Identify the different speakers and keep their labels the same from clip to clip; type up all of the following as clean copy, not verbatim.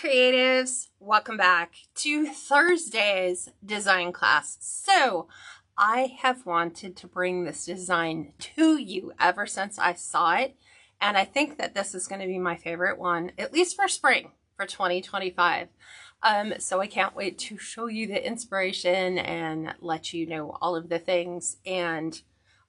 Speaker 1: Creatives, welcome back to Thursday's design class. So I have wanted to bring this design to you ever since I saw it, and I think that this is going to be my favorite one, at least for spring for 2025. So I can't wait to show you the inspiration and let you know all of the things, and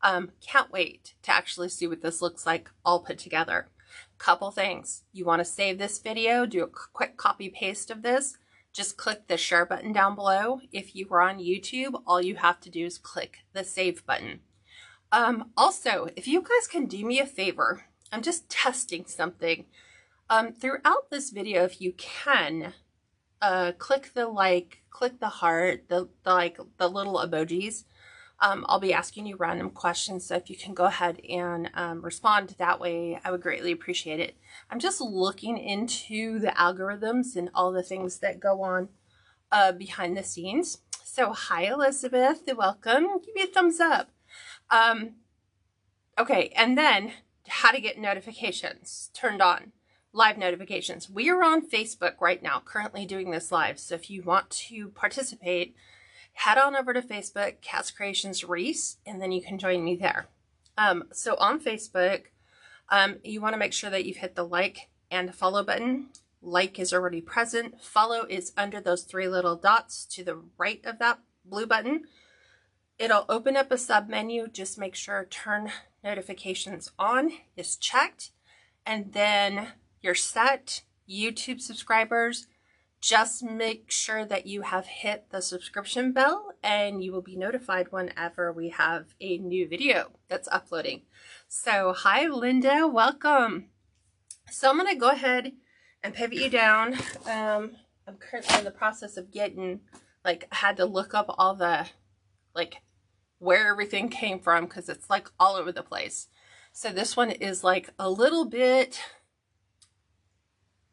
Speaker 1: can't wait to actually see what this looks like all put together. Couple things. You want to save this video, do a quick copy paste of this, just click the share button down below. If you were on YouTube, all you have to do is click the save button. Also, if you guys can do me a favor, I'm just testing something. Throughout this video, if you can, click the like, click the heart, the little emojis. I'll be asking you random questions, so if you can go ahead and respond that way, I would greatly appreciate it. I'm just looking into the algorithms and all the things that go on behind the scenes. So hi Elizabeth, welcome. Give me a thumbs up. Okay, and then how to get notifications turned on. Live notifications. We are on Facebook right now, currently doing this live. So if you want to participate, head on over to Facebook, Kats Creations Wreaths, and then you can join me there. So on Facebook, you want to make sure that you've hit the like and follow button. Like is already present. Follow is under those three little dots to the right of that blue button. It'll open up a sub menu. Just make sure turn notifications on is checked, and then you're set. YouTube subscribers, just make sure that you have hit the subscription bell and you will be notified whenever we have a new video that's uploading. So hi Linda, welcome. So I'm going to go ahead and pivot you down. I'm currently in the process of getting, I had to look up all the, where everything came from because it's all over the place. So this one is a little bit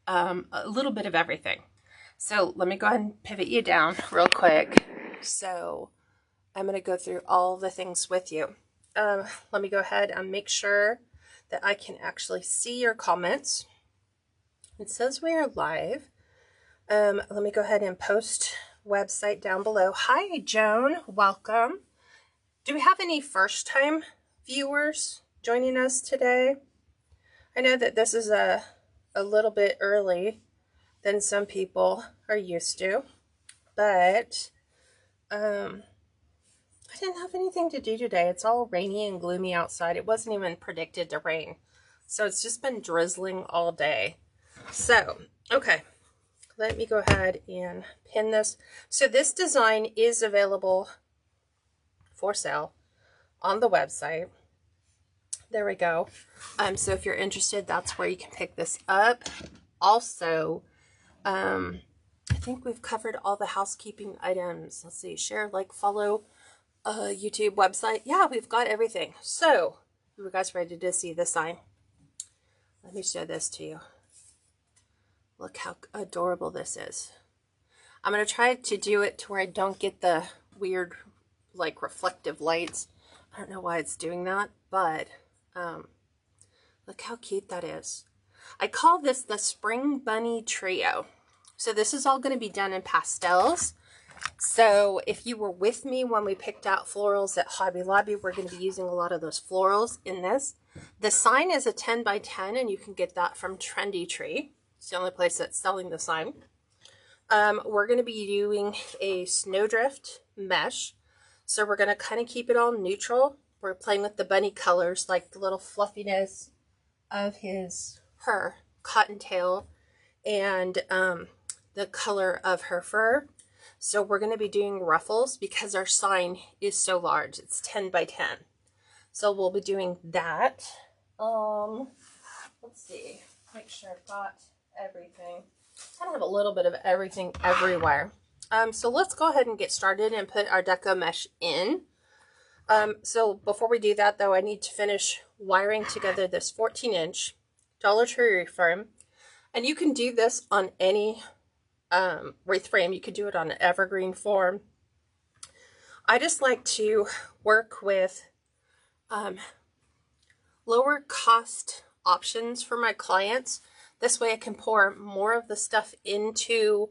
Speaker 1: of everything. So let me go ahead and pivot you down real quick. So I'm going to go through all the things with you. Let me go ahead and make sure that I can actually see your comments. It says we are live. Let me go ahead and post website down below. Hi, Joan. Welcome. Do we have any first-time viewers joining us today? I know that this is a little bit early than some people are used to, but I didn't have anything to do today. It's all rainy and gloomy outside. It wasn't even predicted to rain, so it's just been drizzling all day. So okay, let me go ahead and pin this. So this design is available for sale on the website. There we go. So if you're interested, that's where you can pick this up. Also, I think we've covered all the housekeeping items. Let's see, share, like, follow, YouTube, website. Yeah, we've got everything. So, are you guys ready to see the sign? Let me show this to you. Look how adorable this is. I'm going to try to do it to where I don't get the weird, reflective lights. I don't know why it's doing that, but look how cute that is. I call this the Spring Bunny Trio. So this is all going to be done in pastels. So if you were with me when we picked out florals at Hobby Lobby, we're going to be using a lot of those florals in this. The sign is a 10 by 10, and you can get that from Trendy Tree. It's the only place that's selling the sign. We're going to be doing a snowdrift mesh. So we're going to kind of keep it all neutral. We're playing with the bunny colors, like the little fluffiness of her cottontail and the color of her fur. So we're going to be doing ruffles because our sign is so large. It's 10 by 10. So we'll be doing that. Let's see. Make sure I've got everything. I kind of have a little bit of everything everywhere. So let's go ahead and get started and put our deco mesh in. So before we do that, though, I need to finish wiring together this 14-inch Dollar Tree frame. And you can do this on any wreath frame. You could do it on an evergreen form. I just like to work with lower cost options for my clients This way I can pour more of the stuff into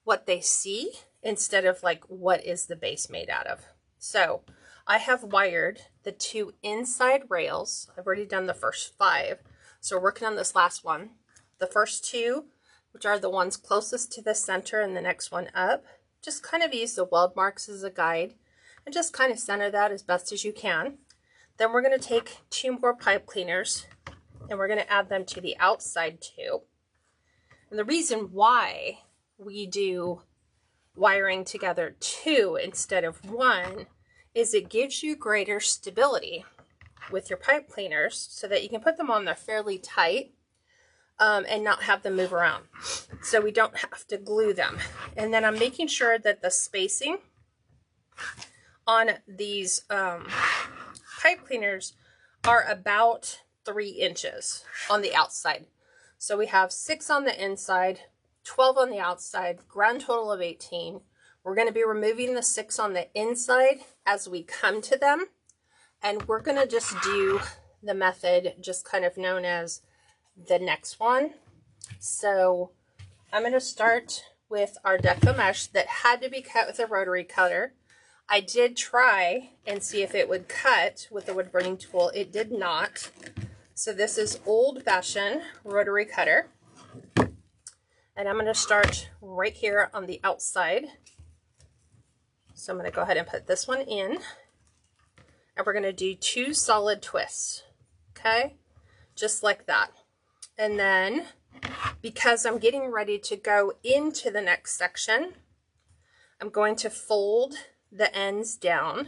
Speaker 1: what they see instead of like what is the base made out of. So I have wired the 2 inside rails. I've already done the first 5. So we're working on this last one. The first 2, which are the ones closest to the center, and the next one up, just kind of use the weld marks as a guide and just kind of center that as best as you can. Then we're going to take 2 more pipe cleaners and we're going to add them to the outside too. And the reason why we do wiring together 2 instead of 1 is it gives you greater stability with your pipe cleaners so that you can put them on there fairly tight and not have them move around. So we don't have to glue them. And then I'm making sure that the spacing on these pipe cleaners are about 3 inches on the outside. So we have 6 on the inside, 12 on the outside, grand total of 18. We're going to be removing the 6 on the inside as we come to them. And we're going to just do the method just kind of known as the next one. So I'm going to start with our Deco mesh that had to be cut with a rotary cutter. I did try and see if it would cut with the wood burning tool. It did not. So this is old-fashioned rotary cutter. And I'm going to start right here on the outside. So I'm going to go ahead and put this one in. And we're going to do 2 solid twists. Okay? Just like that. And then, because I'm getting ready to go into the next section, I'm going to fold the ends down.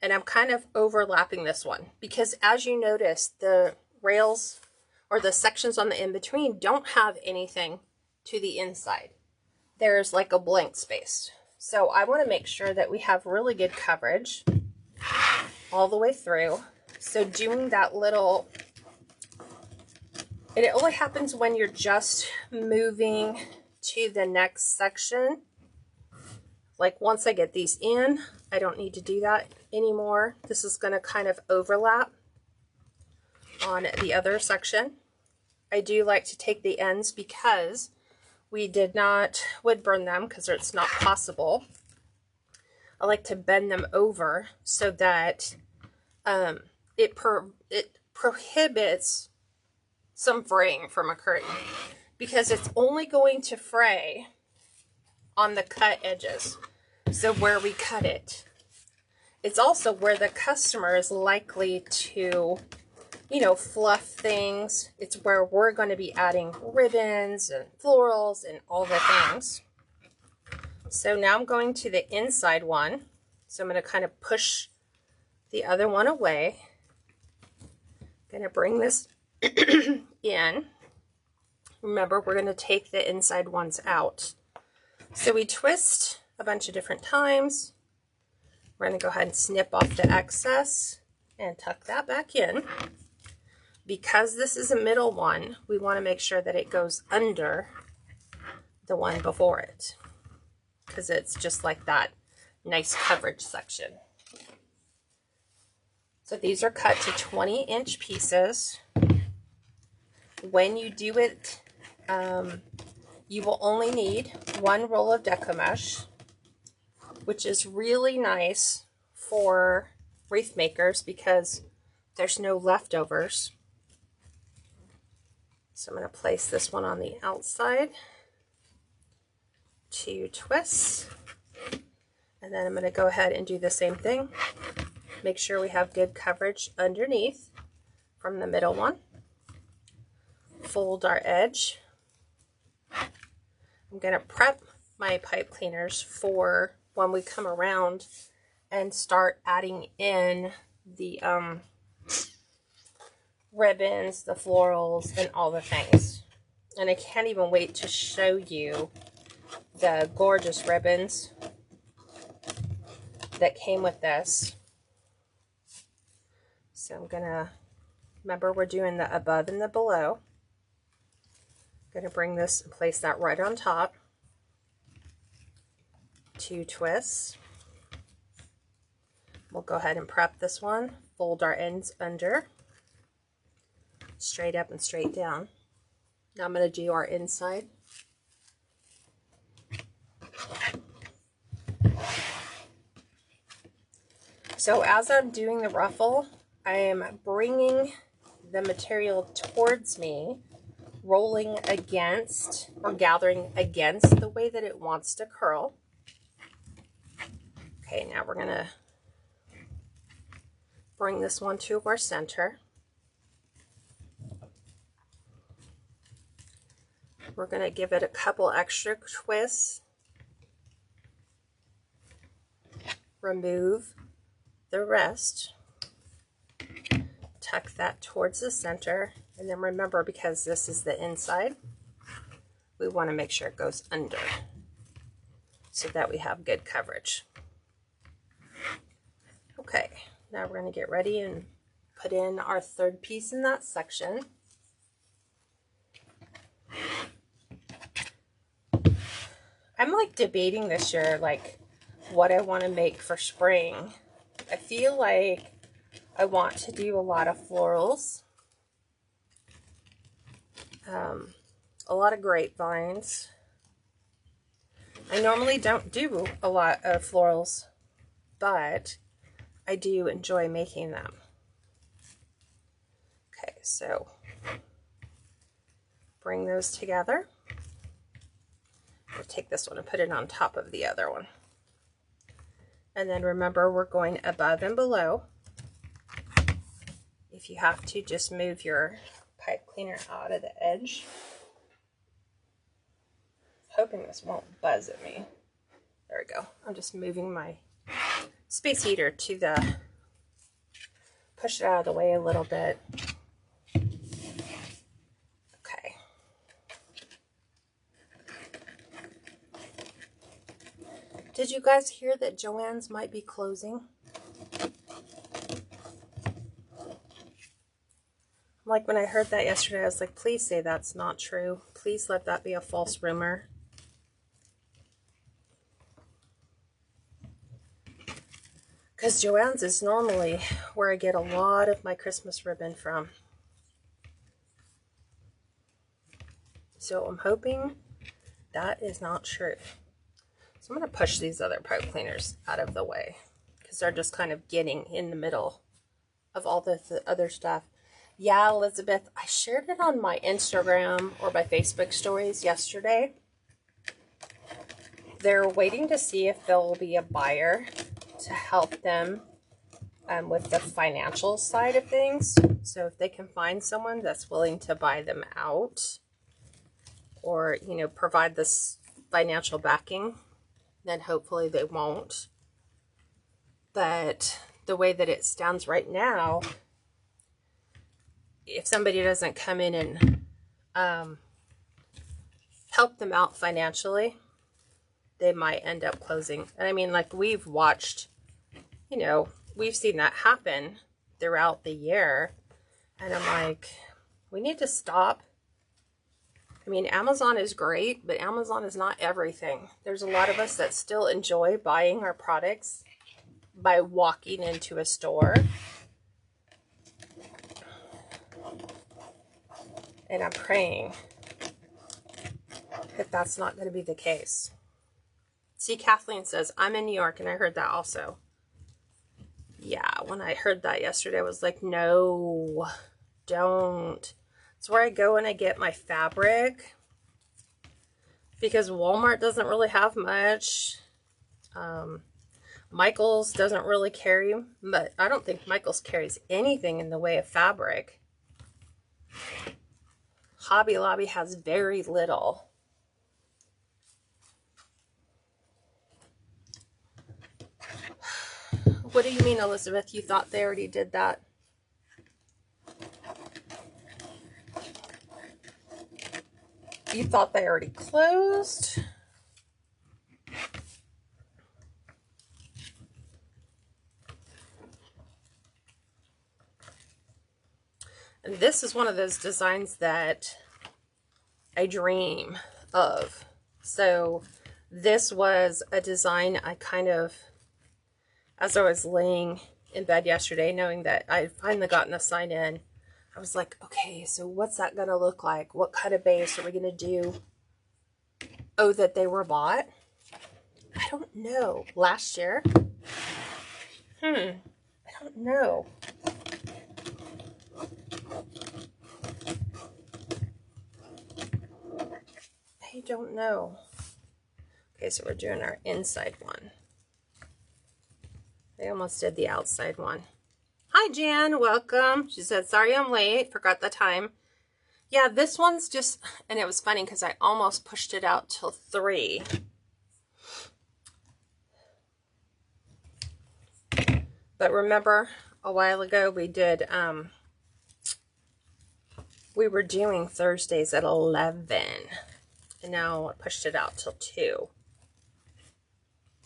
Speaker 1: And I'm kind of overlapping this one. Because as you notice, the rails or the sections on the in-between don't have anything to the inside. There's like a blank space. So I want to make sure that we have really good coverage all the way through. So doing that little, it only happens when you're just moving to the next section. Like once I get these in, I don't need to do that anymore. This is going to kind of overlap on the other section. I do like to take the ends because we did not wood burn them because it's not possible. I like to bend them over so that it prohibits some fraying from occurring, because it's only going to fray on the cut edges. So where we cut it, it's also where the customer is likely to, you know, fluff things. It's where we're going to be adding ribbons and florals and all the things. So now I'm going to the inside one. So I'm going to kind of push the other one away. I'm going to bring this in. Remember, we're going to take the inside ones out. So we twist a bunch of different times. We're going to go ahead and snip off the excess and tuck that back in. Because this is a middle one, we want to make sure that it goes under the one before it, because it's just like that nice coverage section. So these are cut to 20-inch pieces. When you do it, you will only need 1 roll of Deco mesh, which is really nice for wreath makers because there's no leftovers. So I'm going to place this one on the outside, 2 twists, and then I'm going to go ahead and do the same thing. Make sure we have good coverage underneath from the middle one. Fold our edge. I'm going to prep my pipe cleaners for when we come around and start adding in the ribbons, the florals, and all the things. And I can't even wait to show you the gorgeous ribbons that came with this. So I'm gonna, remember we're doing the above and the below. I'm gonna bring this and place that right on top. 2 twists. We'll go ahead and prep this one, fold our ends under, straight up and straight down. Now I'm going to do our inside. So as I'm doing the ruffle, I am bringing the material towards me, rolling against or gathering against the way that it wants to curl. Okay, now we're going to bring this one to our center. We're going to give it a couple extra twists. Remove the rest. Tuck that towards the center. And then remember, because this is the inside, we want to make sure it goes under so that we have good coverage. Okay, now we're going to get ready and put in our third piece in that section. I'm like debating this year, like what I want to make for spring. I feel like I want to do a lot of florals, a lot of grapevines. I normally don't do a lot of florals, but I do enjoy making them. Okay, so bring those together. I'll take this one and put it on top of the other one. And then remember, we're going above and below. If you have to, just move your pipe cleaner out of the edge. Hoping this won't buzz at me. There we go. I'm just moving my space heater to the, push it out of the way a little bit. Okay. Did you guys hear that Joann's might be closing? Like when I heard that yesterday, I was like, please say that's not true. Please let that be a false rumor. Because Joann's is normally where I get a lot of my Christmas ribbon from. So I'm hoping that is not true. So I'm going to push these other pipe cleaners out of the way because they're just kind of getting in the middle of all the other stuff. Yeah, Elizabeth, I shared it on my Instagram or my Facebook stories yesterday. They're waiting to see if there will be a buyer to help them with the financial side of things. So if they can find someone that's willing to buy them out or, you know, provide this financial backing, then hopefully they won't. But the way that it stands right now, if somebody doesn't come in and help them out financially, they might end up closing. And I mean, like we've watched, you know, we've seen that happen throughout the year. And I'm like, we need to stop. I mean, Amazon is great, but Amazon is not everything. There's a lot of us that still enjoy buying our products by walking into a store. And I'm praying that that's not going to be the case. See, Kathleen says, I'm in New York, and I heard that also. Yeah, when I heard that yesterday, I was like, no, don't. It's where I go and I get my fabric because Walmart doesn't really have much. Michael's doesn't really carry, but I don't think Michael's carries anything in the way of fabric. Hobby Lobby has very little. What do you mean, Elizabeth? You thought they already did that? You thought they already closed? And this is one of those designs that I dream of. So this was a design I kind of, as I was laying in bed yesterday, knowing that I finally gotten a sign in, I was like, okay, so what's that going to look like? What kind of base are we going to do? Oh, that they were bought? I don't know. Last year? I don't know. I don't know. Okay, so we're doing our inside one. I almost did the outside one. Hi, Jan. Welcome. She said, sorry I'm late. Forgot the time. Yeah, this one's just, and it was funny because I almost pushed it out till 3. But remember, a while ago we did, we were doing Thursdays at 11. And now I pushed it out till 2.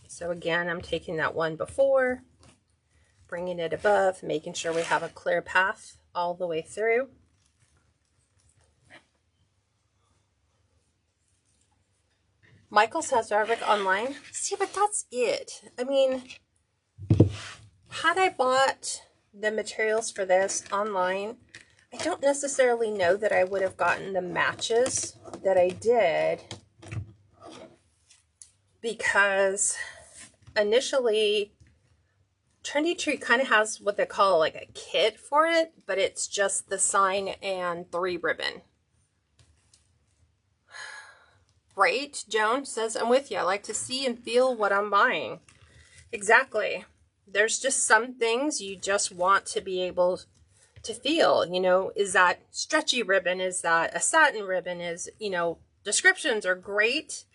Speaker 1: So again, I'm taking that one before, bringing it above, making sure we have a clear path all the way through. Michael says fabric online. See, but that's it. I mean, had I bought the materials for this online, I don't necessarily know that I would have gotten the matches that I did, because initially Trendy Tree kind of has what they call like a kit for it, but it's just the sign and 3 ribbon. Right? Joan says, I'm with you. I like to see and feel what I'm buying. Exactly. There's just some things you just want to be able to feel, you know, is that stretchy ribbon? Is that a satin ribbon? Is, you know, descriptions are great,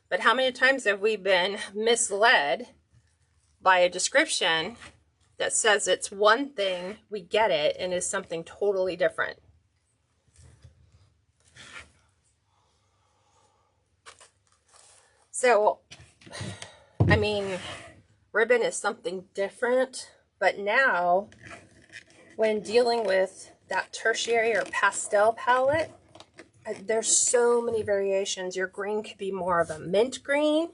Speaker 1: but how many times have we been misled by a description that says it's one thing, we get it, and is something totally different? So, I mean, ribbon is something different, but now when dealing with that tertiary or pastel palette, there's so many variations. Your green could be more of a mint green,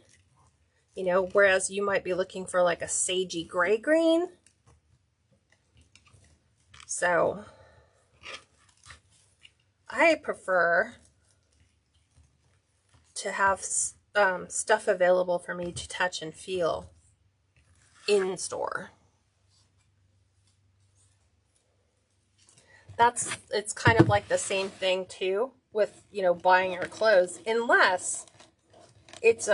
Speaker 1: you know, whereas you might be looking for like a sagey gray green. So I prefer to have stuff available for me to touch and feel in store. It's kind of like the same thing too with, you know, buying your clothes, unless it's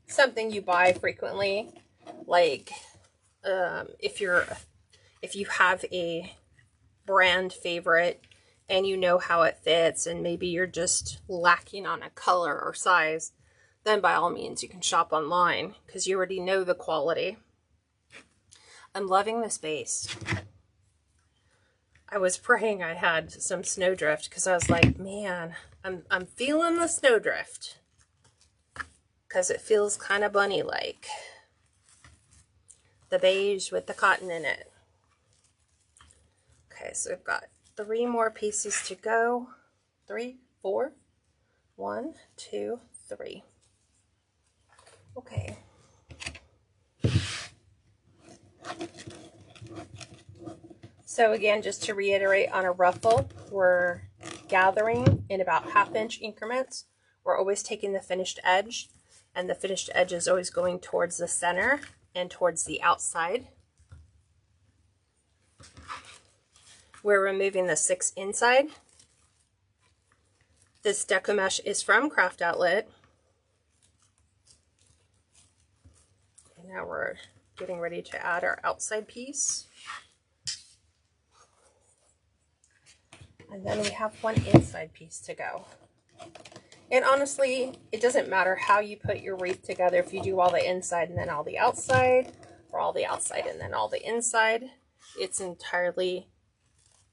Speaker 1: something you buy frequently, like if you have a brand favorite and you know how it fits, and maybe you're just lacking on a color or size, then by all means you can shop online because you already know the quality. I'm loving this base. I was praying I had some snowdrift because I was like, man, I'm feeling the snowdrift because it feels kind of bunny-like. The beige with the cotton in it. Okay, so we've got 3 more pieces to go. 3, 4. 1, 2, 3. Okay. So again, just to reiterate, on a ruffle, we're gathering in about 1/2 inch increments. We're always taking the finished edge, and the finished edge is always going towards the center and towards the outside. We're removing the 6 inside. This Deco mesh is from Craft Outlet. And now we're getting ready to add our outside piece. And then we have 1 inside piece to go. And honestly, it doesn't matter how you put your wreath together, if you do all the inside and then all the outside, or all the outside and then all the inside. It's entirely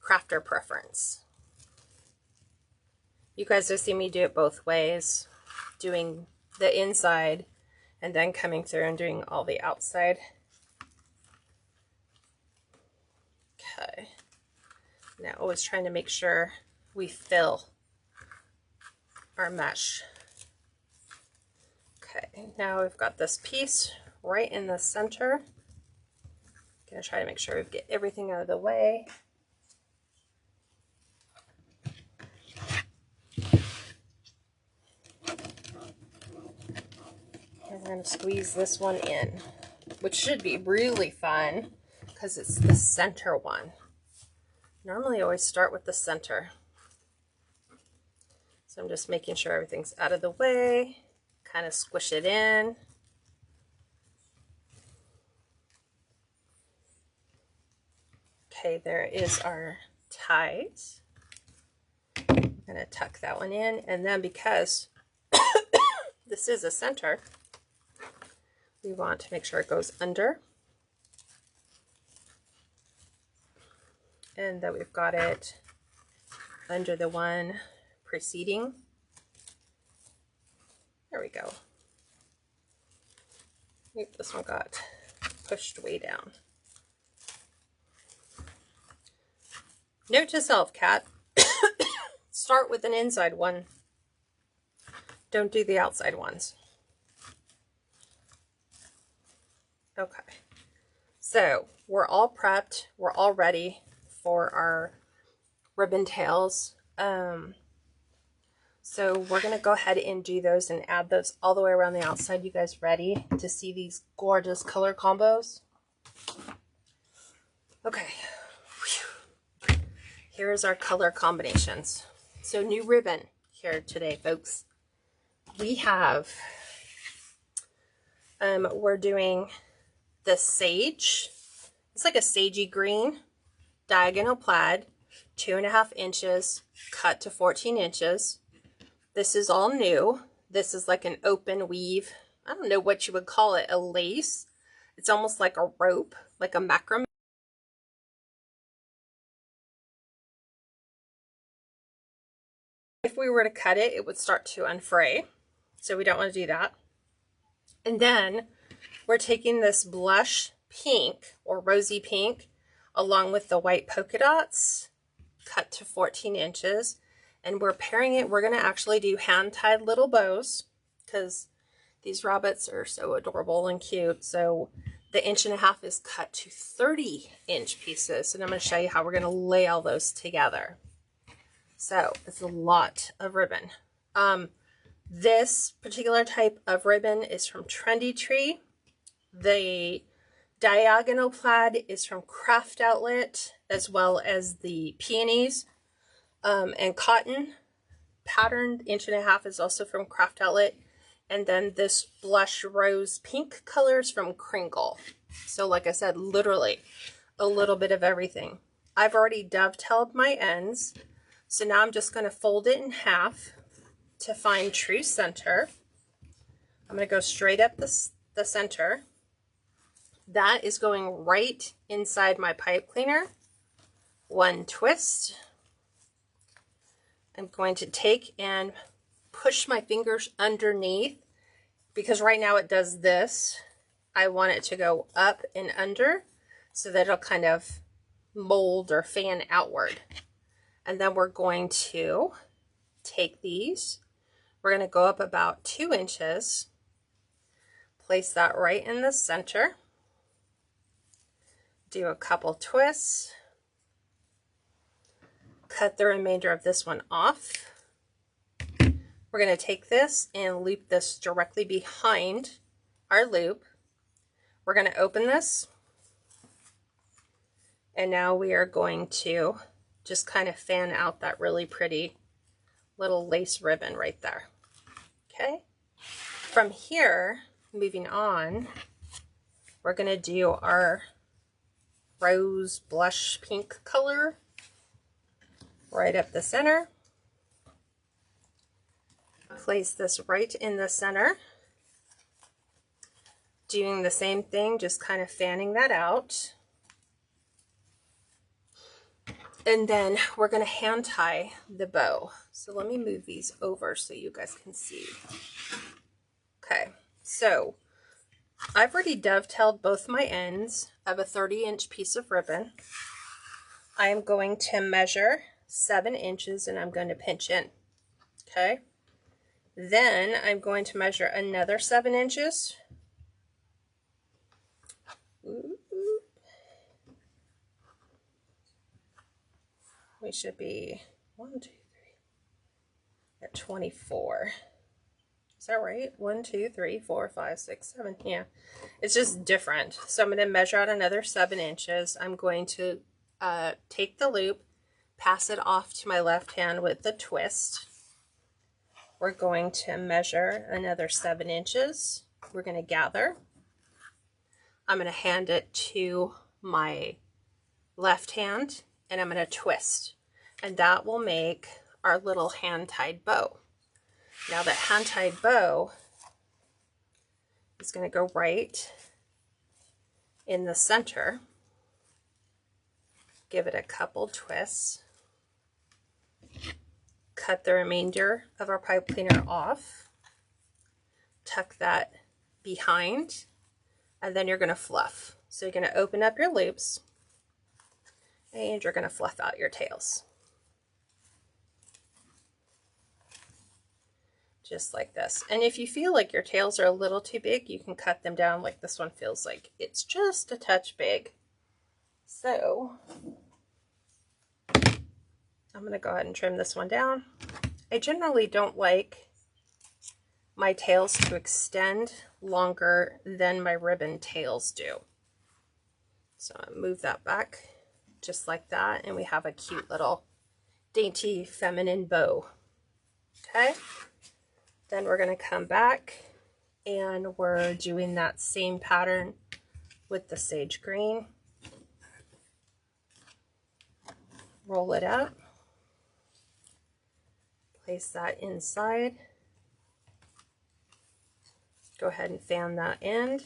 Speaker 1: crafter preference. You guys have seen me do it both ways, doing the inside and then coming through and doing all the outside. Okay. Now always trying to make sure we fill our mesh. Okay, now we've got this piece right in the center. Gonna try to make sure we get everything out of the way. we're going to squeeze this one in, which should be really fun because it's the center one. Normally I always start with the center. So I'm just making sure everything's out of the way, kind of squish it in. Okay, there is our ties. I'm going to tuck that one in, and then because this is a center, we want to make sure it goes under, and that we've got it under the one preceding. There we go. Oop, this one got pushed way down. Note to self, Kat, start with an inside one. Don't do the outside ones. Okay, so we're all prepped. We're all ready for our ribbon tails. So we're going to go ahead and do those and add those all the way around the outside. You guys ready to see these gorgeous color combos? Okay. Here's our color combinations. So new ribbon here today, folks. We have, we're doing the sage. It's like a sagey green, diagonal plaid, 2.5 inches, cut to 14 inches. This is all new. This is like an open weave. I don't know what you would call it, a lace. It's almost like a rope, like a macrame. If we were to cut it, it would start to unfray. So we don't want to do that. And then we're taking this blush pink or rosy pink along with the white polka dots, cut to 14 inches. And we're pairing it. We're going to actually do hand-tied little bows because these rabbits are so adorable and cute. So the 1.5 inch is cut to 30-inch pieces. And I'm going to show you how we're going to lay all those together. So it's a lot of ribbon. This particular type of ribbon is from Trendy Tree. The diagonal plaid is from Craft Outlet, as well as the peonies. And cotton patterned 1.5 inch is also from Craft Outlet. And then this blush rose pink color is from Kringle. So like I said, literally a little bit of everything. I've already dovetailed my ends. So now I'm just going to fold it in half to find true center. I'm going to go straight up the center. That is going right inside my pipe cleaner. One twist. I'm going to take and push my fingers underneath because right now it does this. I want it to go up and under so that it'll kind of mold or fan outward. And then we're going to take these. We're going to go up about 2 inches. Place that right in the center. Do a couple twists. Cut the remainder of this one off. We're going to take this and loop this directly behind our loop. We're going to open this. And now we are going to just kind of fan out that really pretty little lace ribbon right there. Okay. From here, moving on, we're going to do our rose blush pink color right up the center. Place this right in the center. Doing the same thing, just kind of fanning that out. And then we're going to hand tie the bow. So let me move these over so you guys can see. Okay, so I've already dovetailed both my ends of a 30-inch piece of ribbon. I am going to measure 7 inches and I'm going to pinch in. Okay, then I'm going to measure another 7 inches. We should be 1, 2, 3 at 24. Is that right? 1, 2, 3, 4, 5, 6, 7. Yeah, it's just different. So I'm going to measure out another 7 inches. I'm going to take the loop, pass it off to my left hand with the twist. We're going to measure another 7 inches. We're going to gather. I'm going to hand it to my left hand and I'm going to twist. And that will make our little hand-tied bow. Now that hand-tied bow is going to go right in the center. Give it a couple twists. Cut the remainder of our pipe cleaner off. Tuck that behind, and then you're going to fluff. So you're going to open up your loops, and you're going to fluff out your tails. Just like this. And if you feel like your tails are a little too big, you can cut them down. Like this one feels like it's just a touch big. So I'm going to go ahead and trim this one down. I generally don't like my tails to extend longer than my ribbon tails do. So I'll move that back just like that, and we have a cute little dainty feminine bow. Okay. Then we're going to come back and we're doing that same pattern with the sage green. Roll it up. Place that inside. Go ahead and fan that end.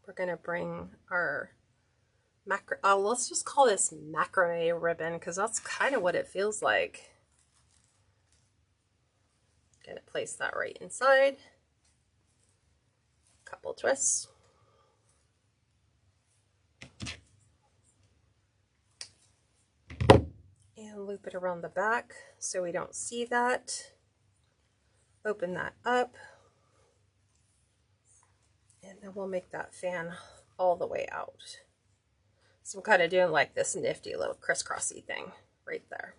Speaker 1: We're going to bring our let's just call this macrame ribbon because that's kind of what it feels like. Going to place that right inside. Couple twists. And loop it around the back so we don't see that. Open that up. And then we'll make that fan all the way out. So I'm kind of doing like this nifty little crisscrossy thing right there.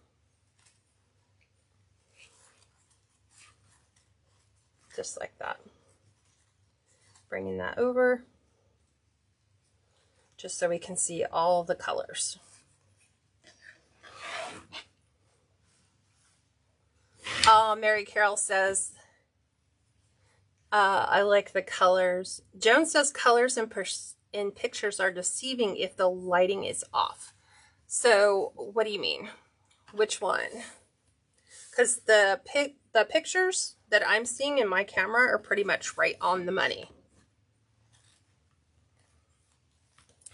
Speaker 1: Just like that. Bringing that over just so we can see all the colors. Mary Carol says, I like the colors. Joan says colors in pictures are deceiving if the lighting is off. So what do you mean? Which one? Because the pictures that I'm seeing in my camera are pretty much right on the money.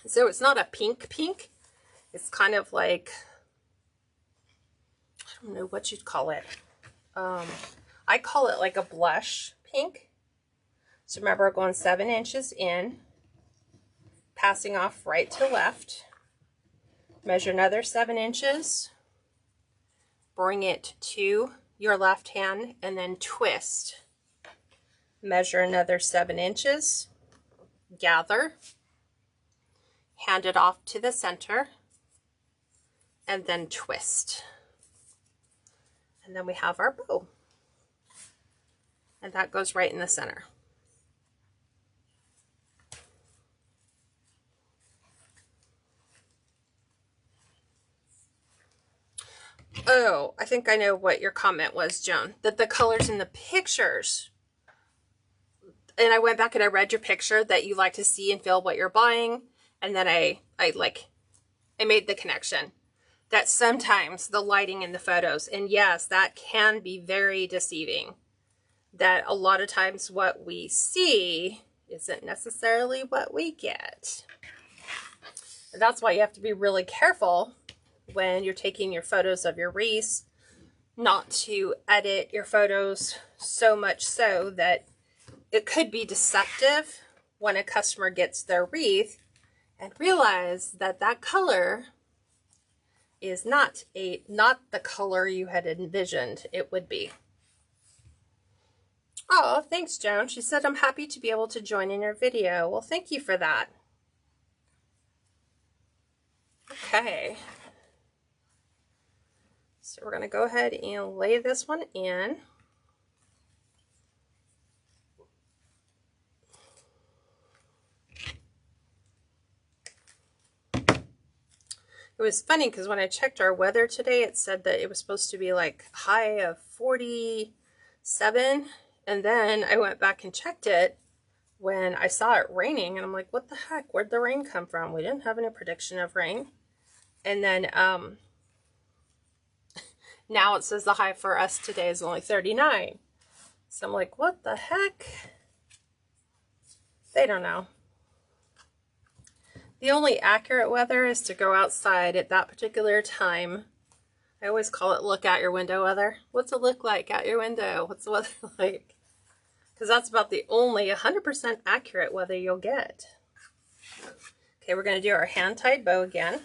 Speaker 1: So it's not a pink pink. It's kind of like, I don't know what you'd call it. I call it like a blush pink. So remember, going 7 inches in, passing off right to left. Measure another 7 inches. Bring it to your left hand and then twist. Measure another 7 inches. Gather. Hand it off to the center. And then twist. And then we have our bow. And that goes right in the center. Oh, I think I know what your comment was, Joan. That the colors in the pictures, and I went back and I read your picture that you like to see and feel what you're buying. And then I made the connection that sometimes the lighting in the photos, and yes, that can be very deceiving, that a lot of times what we see isn't necessarily what we get. And that's why you have to be really careful when you're taking your photos of your wreaths, not to edit your photos so much so that it could be deceptive when a customer gets their wreath and realize that that color is not the color you had envisioned it would be. Oh, thanks, Joan. She said, I'm happy to be able to join in your video. Well, thank you for that. Okay. So we're going to go ahead and lay this one in. It was funny because when I checked our weather today, it said that it was supposed to be like high of 47. And then I went back and checked it when I saw it raining. And I'm like, what the heck? Where'd the rain come from? We didn't have any prediction of rain. And then now it says the high for us today is only 39. So I'm like, what the heck? They don't know. The only accurate weather is to go outside at that particular time. I always call it look out your window weather. What's it look like out your window? What's the weather like? Because that's about the only 100% accurate weather you'll get. Okay, we're going to do our hand-tied bow again.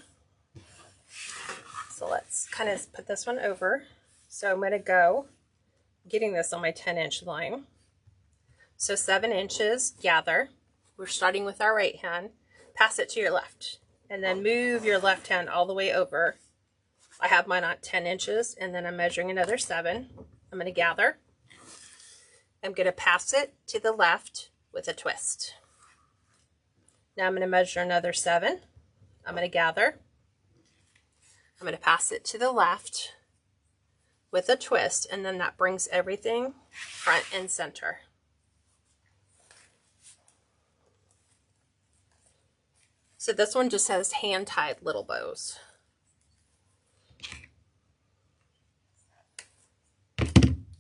Speaker 1: So let's kind of put this one over. So I'm going to go getting this on my 10-inch line. So 7 inches, gather. We're starting with our right hand. Pass it to your left. And then move your left hand all the way over. I have mine at 10 inches, and then I'm measuring another 7. I'm going to gather. I'm going to pass it to the left with a twist. Now I'm going to measure another 7. I'm going to gather. I'm going to pass it to the left with a twist, and then that brings everything front and center. So this one just has hand-tied little bows.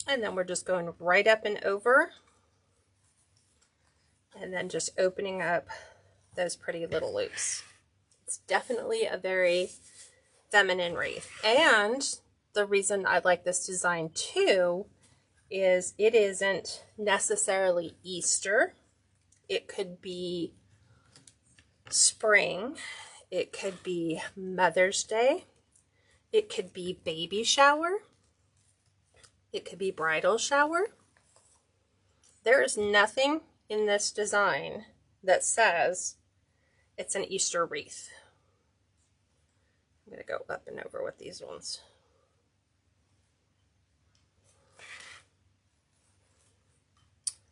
Speaker 1: And then we're just going right up and over, and then just opening up those pretty little loops. It's definitely a very feminine wreath. And the reason I like this design too is it isn't necessarily Easter. It could be spring. It could be Mother's Day. It could be baby shower. It could be bridal shower. There is nothing in this design that says it's an Easter wreath. I'm going to go up and over with these ones.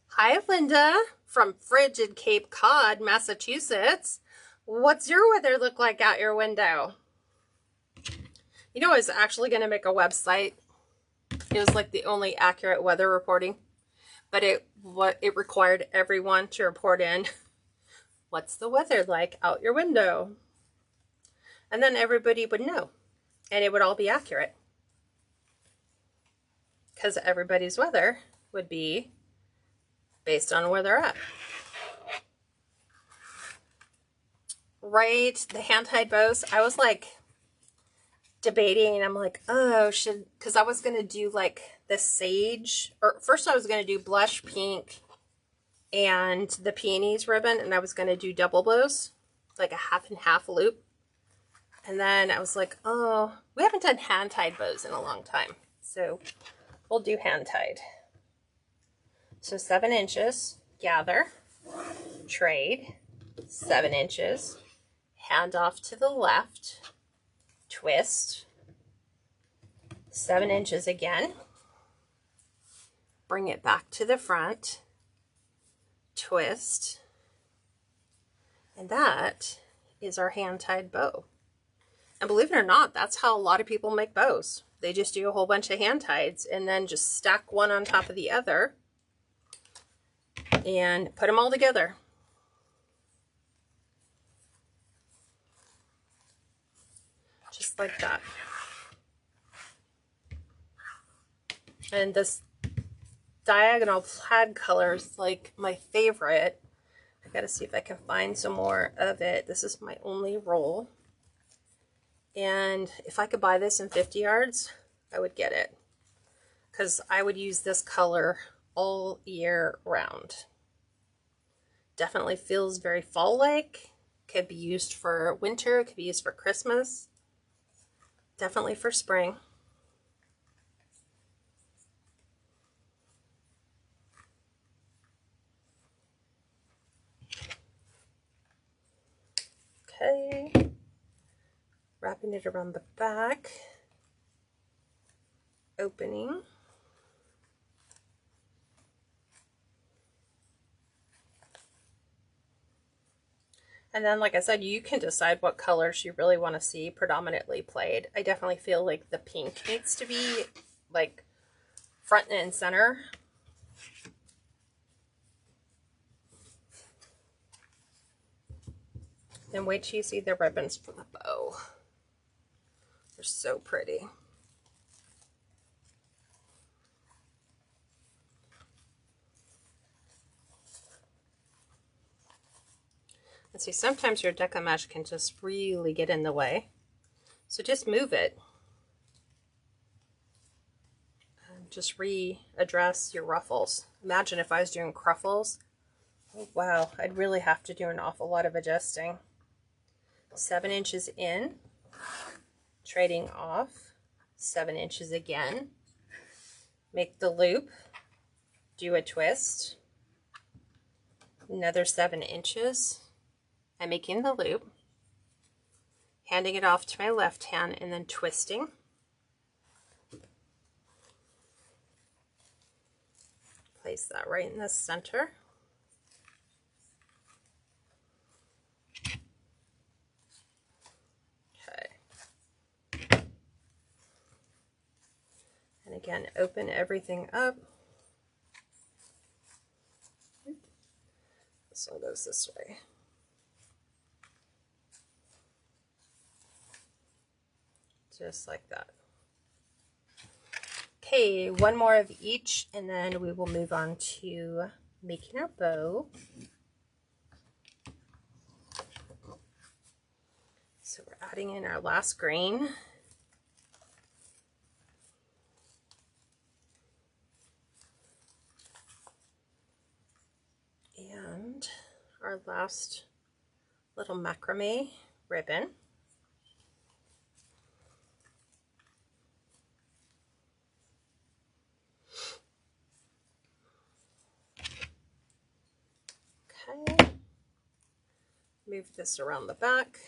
Speaker 1: Hi, Linda from frigid Cape Cod, Massachusetts. What's your weather look like out your window? You know, I was actually going to make a website. It was like the only accurate weather reporting, but it required everyone to report in what's the weather like out your window, and then everybody would know, and it would all be accurate because everybody's weather would be based on where they're at. Right, the hand-tied bows. I was like debating, and I'm like, oh, because I was going to do like the sage, or first I was going to do blush pink and the peonies ribbon, and I was going to do double bows, like a half and half loop. And then I was like, oh, we haven't done hand-tied bows in a long time, so we'll do hand-tied. So 7 inches, gather, trade, 7 inches, hand off to the left, twist, 7 inches again, bring it back to the front, twist, and that is our hand-tied bow. And believe it or not, that's how a lot of people make bows. They just do a whole bunch of hand-tieds and then just stack one on top of the other and put them all together. Just like that. And this diagonal plaid color is like my favorite. I gotta see if I can find some more of it. This is my only roll. And if I could buy this in 50 yards, I would get it. Because I would use this color all year round. Definitely feels very fall-like. Could be used for winter, could be used for Christmas. Definitely for spring. Okay. Wrapping it around the back. opening. And then, like I said, you can decide what colors you really want to see predominantly played. I definitely feel like the pink needs to be like front and center. And wait till you see the ribbons for the bow. They're so pretty. And see, sometimes your Deco mesh can just really get in the way. So just move it. And just readdress your ruffles. Imagine if I was doing cruffles. Oh, wow, I'd really have to do an awful lot of adjusting. 7 inches in, trading off, 7 inches again. Make the loop, do a twist, another 7 inches. I'm making the loop, handing it off to my left hand and then twisting. Place that right in the center. Okay. And again, open everything up. This one goes this way. Just like that. Okay, one more of each, and then we will move on to making our bow. So we're adding in our last green. And our last little macrame ribbon. Okay, move this around the back,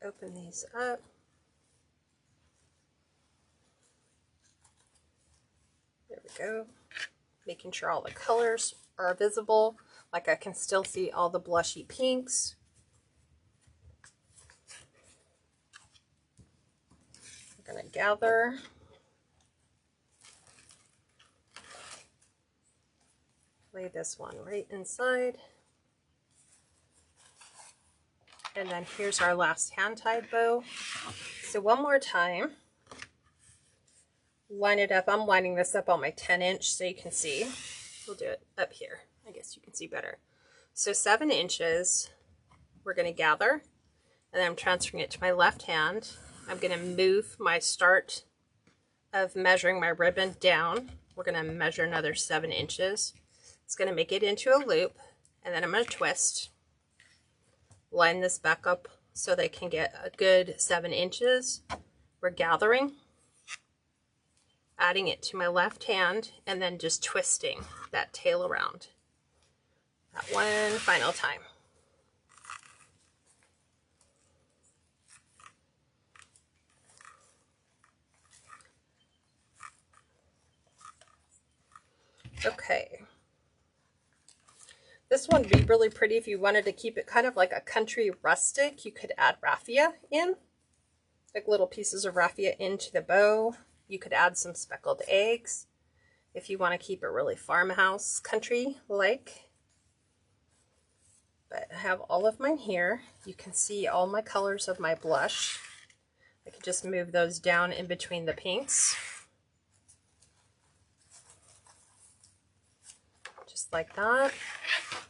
Speaker 1: open these up. There we go. Making sure all the colors are visible, like I can still see all the blushy pinks. I'm going to gather. Lay this one right inside. And then here's our last hand-tied bow. So one more time. Line it up. I'm lining this up on my 10-inch so you can see. We'll do it up here. I guess you can see better. So 7 inches, we're going to gather. And then I'm transferring it to my left hand. I'm going to move my start of measuring my ribbon down. We're going to measure another 7 inches. It's going to make it into a loop, and then I'm going to twist, line this back up so they can get a good 7 inches. We're gathering, adding it to my left hand, and then just twisting that tail around. That one final time. Okay. This one would be really pretty if you wanted to keep it kind of like a country rustic. You could add raffia in, like little pieces of raffia into the bow. You could add some speckled eggs if you want to keep it really farmhouse country-like. But I have all of mine here. You can see all my colors of my blush. I can just move those down in between the pinks. Just like that.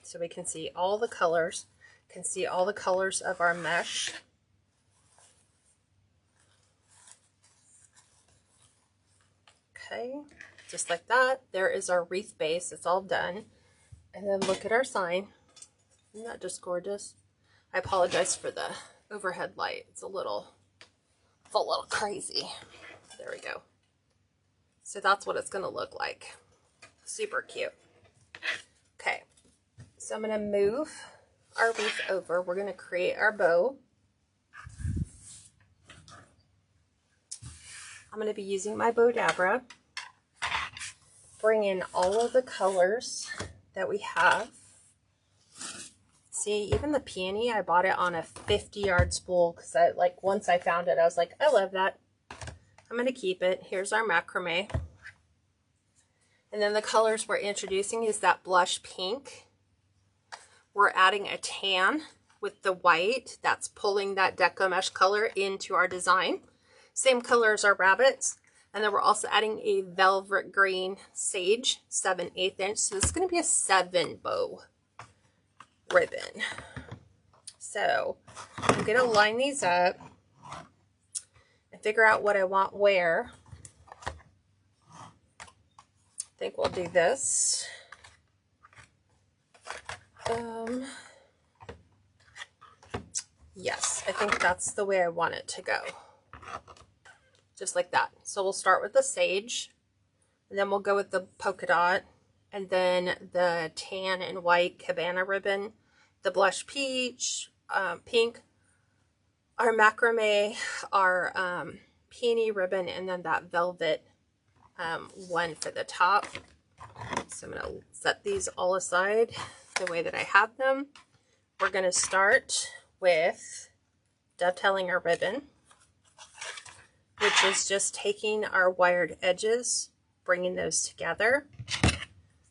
Speaker 1: So we can see all the colors, can see all the colors of our mesh. Okay, just like that. There is our wreath base. It's all done. And then look at our sign. Isn't that just gorgeous? I apologize for the overhead light. It's a little crazy. There we go. So that's what it's going to look like. Super cute. Okay. So I'm going to move our wreath over. We're going to create our bow. I'm going to be using my Bow Dabra, bring in all of the colors that we have. See, even the peony, I bought it on a 50-yard spool because once I found it, I was like, I love that. I'm going to keep it. Here's our macrame. And then the colors we're introducing is that blush pink. We're adding a tan with the white. That's pulling that Deco mesh color into our design. Same color as our rabbits. And then we're also adding a velvet green sage, 7/8 inch. So this is going to be a 7 bow ribbon. So I'm going to line these up and figure out what I want where. I think we'll do this. Yes, I think that's the way I want it to go. Just like that. So we'll start with the sage, and then we'll go with the polka dot, and then the tan and white cabana ribbon, the blush peach, pink, our macrame, our peony ribbon, and then that velvet one for the top. So I'm going to set these all aside the way that I have them. We're going to start with dovetailing our ribbon, which is just taking our wired edges, bringing those together.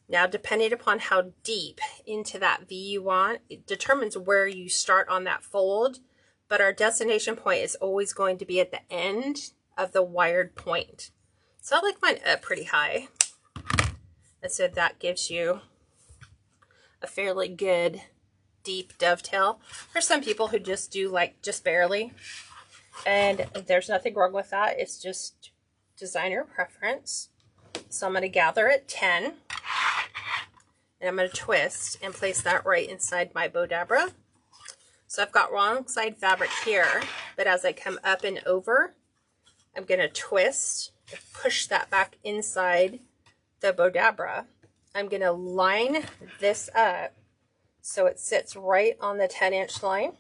Speaker 1: Now, depending upon how deep into that V you want, it determines where you start on that fold, but our destination point is always going to be at the end of the wired point. So I like mine up pretty high. And so that gives you a fairly good deep dovetail. There's some people who just do just barely, and there's nothing wrong with that. It's just designer preference. So I'm going to gather at 10, and I'm going to twist and place that right inside my Bow Dabra. So I've got wrong side fabric here, but as I come up and over, I'm going to twist and push that back inside the Bow Dabra. I'm going to line this up so it sits right on the 10-inch line.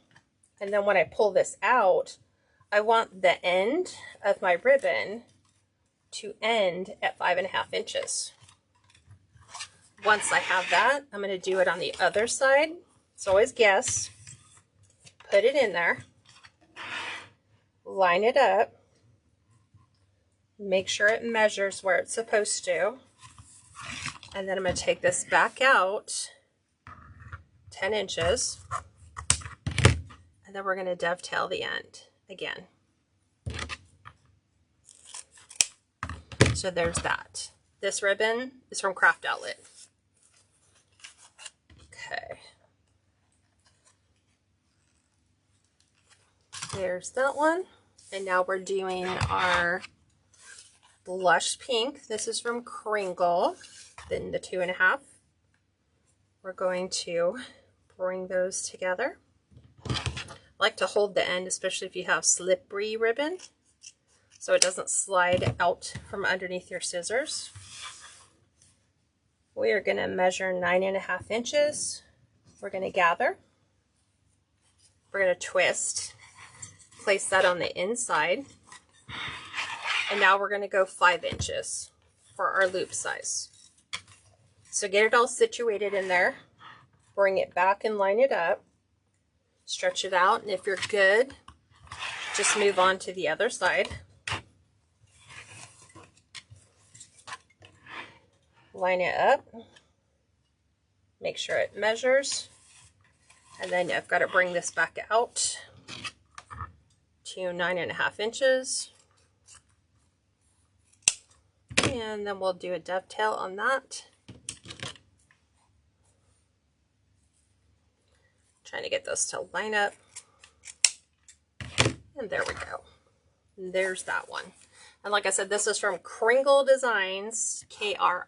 Speaker 1: And then when I pull this out, I want the end of my ribbon to end at 5.5 inches. Once I have that, I'm going to do it on the other side. So always guess, put it in there, line it up, make sure it measures where it's supposed to, and then I'm going to take this back out 10 inches, and then we're going to dovetail the end again. So there's that. This ribbon is from Craft Outlet. Okay. There's that one. And now we're doing our blush pink. This is from Kringle, then the 2.5. We're going to bring those together. I like to hold the end, especially if you have slippery ribbon, so it doesn't slide out from underneath your scissors. We are going to measure 9.5 inches. We're going to gather. We're going to twist, place that on the inside, and now we're going to go 5 inches for our loop size. So get it all situated in there, bring it back and line it up, stretch it out, and if you're good, just move on to the other side. Line it up, make sure it measures, and then I've got to bring this back out to 9.5 inches. And then we'll do a dovetail on that. Trying to get this to line up. And there we go. And there's that one. And like I said, this is from Kringle Designs, Kringle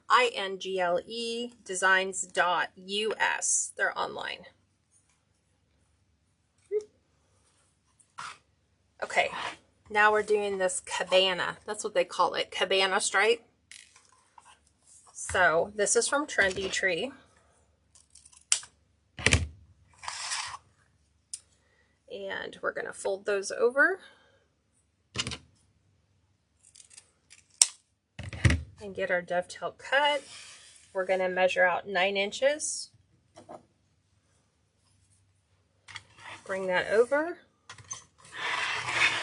Speaker 1: designs.us. They're online. Okay, now we're doing this cabana. That's what they call it, cabana stripe. So this is from Trendy Tree. And we're going to fold those over. and get our dovetail cut. We're going to measure out 9 inches. Bring that over.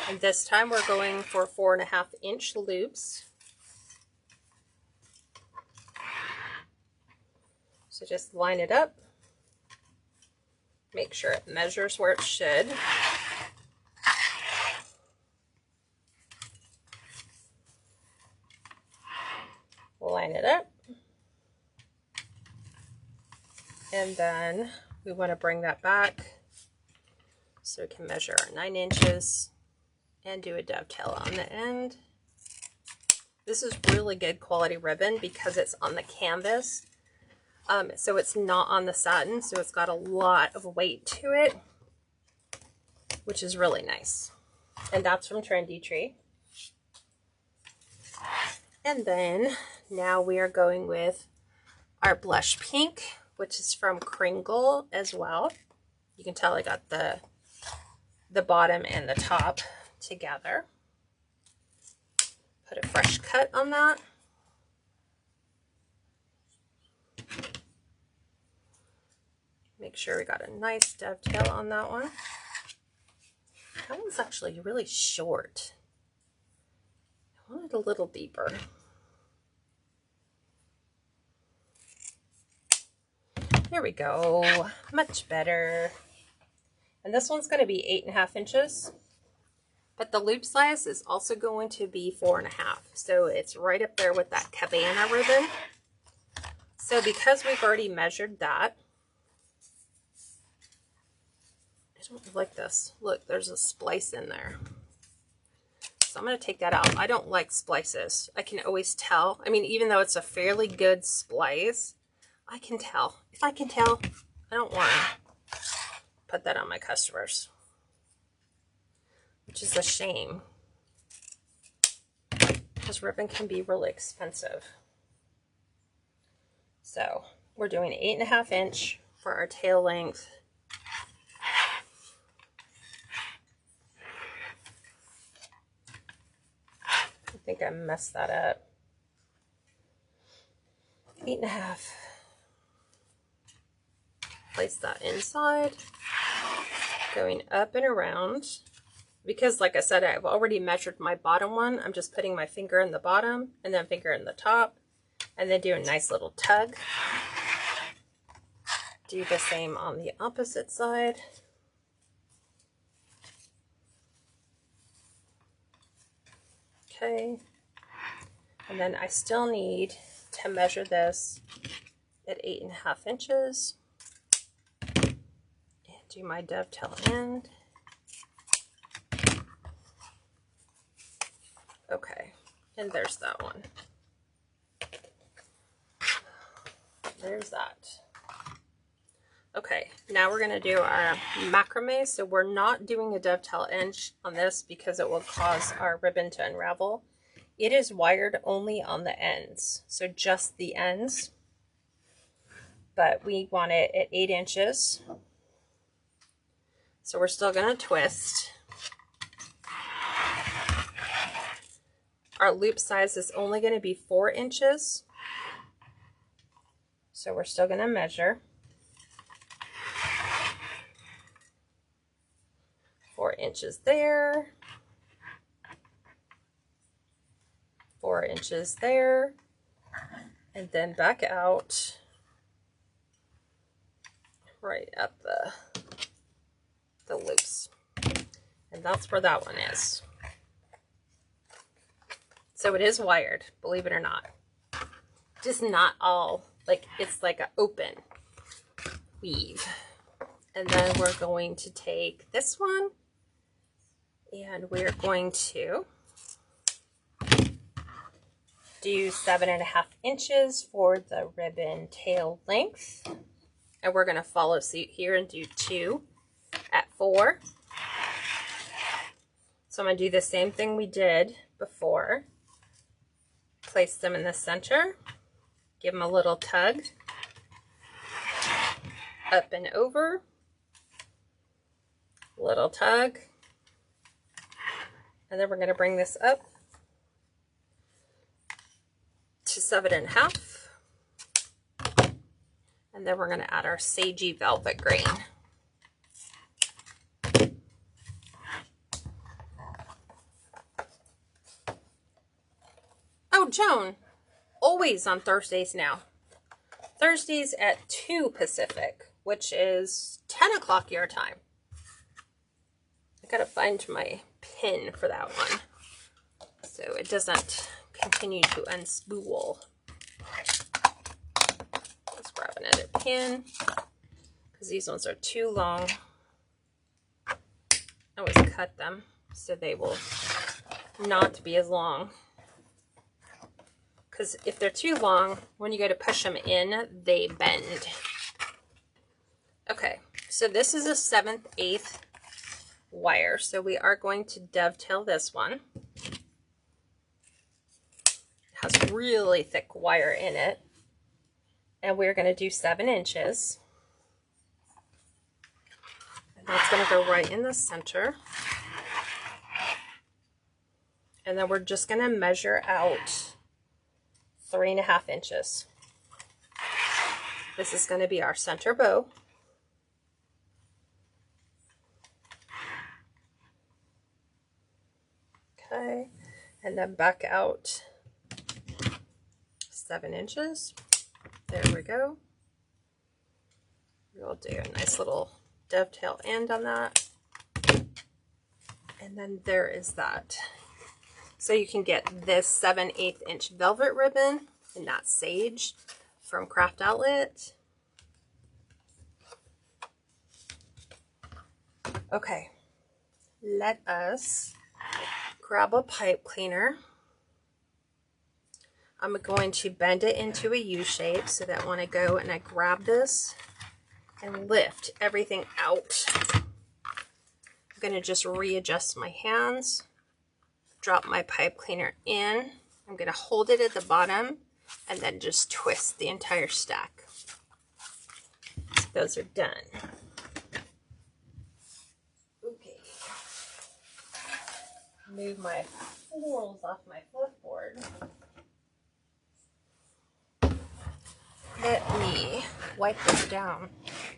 Speaker 1: And this time we're going for 4.5 inch loops. So just line it up. Make sure it measures where it should. Line it up. And then we want to bring that back so we can measure our 9 inches and do a dovetail on the end. This is really good quality ribbon because it's on the canvas. So it's not on the satin, so it's got a lot of weight to it, which is really nice. And that's from Trendy Tree. And then now we are going with our blush pink, which is from Kringle as well. You can tell I got the bottom and the top together. Put a fresh cut on that. Make sure we got a nice dovetail on that one. That one's actually really short. I want it a little deeper. There we go. Much better. And this one's going to be 8.5 inches. But the loop size is also going to be 4.5. So it's right up there with that cabana ribbon. So because we've already measured that, I don't like this. Look, there's a splice in there. So I'm going to take that out. I don't like splices. I can always tell. I mean, even though it's a fairly good splice, I can tell. If I can tell, I don't want to put that on my customers, which is a shame because ribbon can be really expensive. So we're doing 8.5 inch for our tail length. I think I messed that up. 8.5. Place that inside, going up and around. Because like I said, I've already measured my bottom one. I'm just putting my finger in the bottom and then finger in the top and then do a nice little tug. Do the same on the opposite side. Okay. And then I still need to measure this at 8.5 inches. Do my dovetail end. Okay, and there's that one. There's that. Okay, now we're going to do our macrame. So we're not doing a dovetail end on this because it will cause our ribbon to unravel. It is wired only on the ends, so just the ends. But we want it at 8 inches. So we're still going to twist. Our loop size is only going to be 4 inches. So we're still going to measure. 4 inches there. 4 inches there. And then back out right at the loops. And that's where that one is. So it is wired, believe it or not. Just not all, like, it's like an open weave. And then we're going to take this one and we're going to do 7.5 inches for the ribbon tail length. And we're going to follow suit here and do 2 at 4. So I'm going to do the same thing we did before. Place them in the center. Give them a little tug. Up and over. Little tug. And then we're going to bring this up to to 7.5. And then we're going to add our sagey velvet green. Oh, Joan, always on Thursdays now. Thursdays at 2 Pacific, which is 10 o'clock your time. I gotta find my pin for that one so it doesn't continue to unspool. Let's grab another pin because these ones are too long. I always cut them so they will not be as long. Because if they're too long, when you go to push them in, they bend. Okay, so this is a 7/8 wire. So we are going to dovetail this one. It has really thick wire in it. And we're going to do 7 inches. And that's going to go right in the center. And then we're just going to measure out 3.5 inches. This is going to be our center bow. Okay, and then back out 7 inches. There we go. We'll do a nice little dovetail end on that. And then there is that. So you can get this 7/8 inch velvet ribbon in that sage from Craft Outlet. Okay, let us grab a pipe cleaner. I'm going to bend it into a U shape so that when I go and I grab this and lift everything out, I'm going to just readjust my hands. Drop my pipe cleaner in. I'm going to hold it at the bottom and then just twist the entire stack. So those are done. Okay. Move my florals off my fluff board. Let me wipe this down.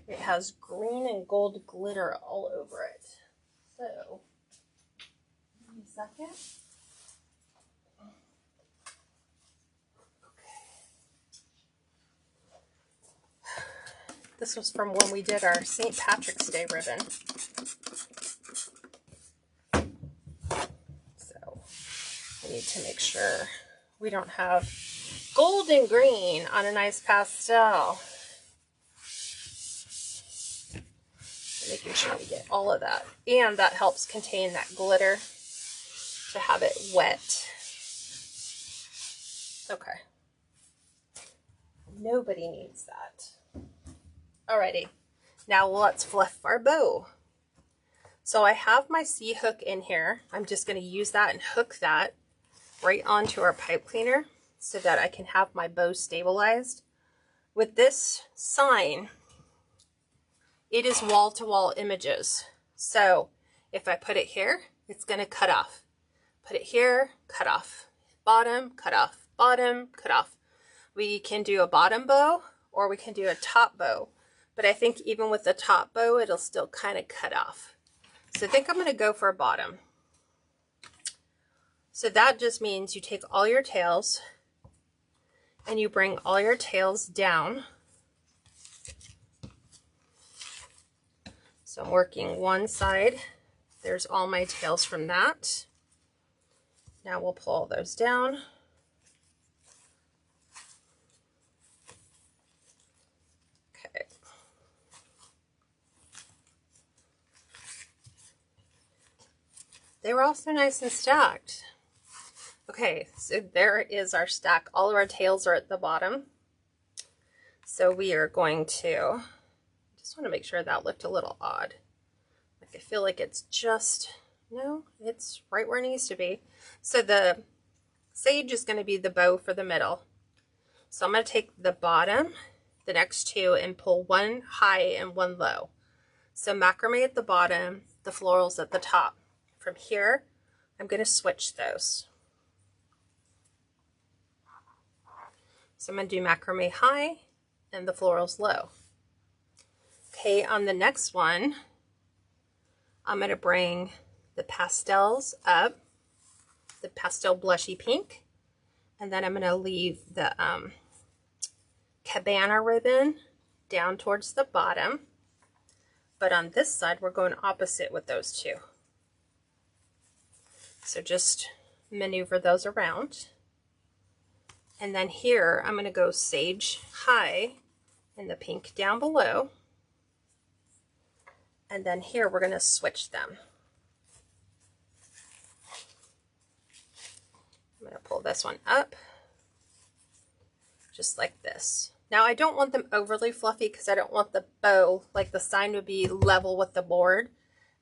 Speaker 1: It has green and gold glitter all over it. So, give me a second. This was from when we did our St. Patrick's Day ribbon. So we need to make sure we don't have gold and green on a nice pastel. Making sure we get all of that. And that helps contain that glitter to have it wet. Okay. Nobody needs that. Alrighty, now let's fluff our bow. So I have my C hook in here. I'm just going to use that and hook that right onto our pipe cleaner so that I can have my bow stabilized. With this sign, it is wall-to-wall images. So if I put it here, it's going to cut off. Put it here, cut off. Bottom, cut off. Bottom, cut off. We can do a bottom bow or we can do a top bow. But I think even with the top bow, it'll still kind of cut off. So I think I'm going to go for a bottom. So that just means you take all your tails and you bring all your tails down. So I'm working one side. There's all my tails from that. Now we'll pull all those down. Okay. They were also nice and stacked. Okay, so there is our stack. All of our tails are at the bottom. So we are going to, just want to make sure that looked a little odd. Like I feel like it's just, no, it's right where it needs to be. So the sage is going to be the bow for the middle. So I'm going to take the bottom, the next two, and pull one high and one low. So macrame at the bottom, the florals at the top. From here, I'm going to switch those. So I'm going to do macrame high and the florals low. Okay, on the next one, I'm going to bring the pastels up, the pastel blushy pink, and then I'm going to leave the cabana ribbon down towards the bottom. But on this side, we're going opposite with those two. So just maneuver those around. And then here, I'm going to go sage high and the pink down below. And then here, we're going to switch them. I'm going to pull this one up, just like this. Now, I don't want them overly fluffy because I don't want the bow, like the sign, to be level with the board.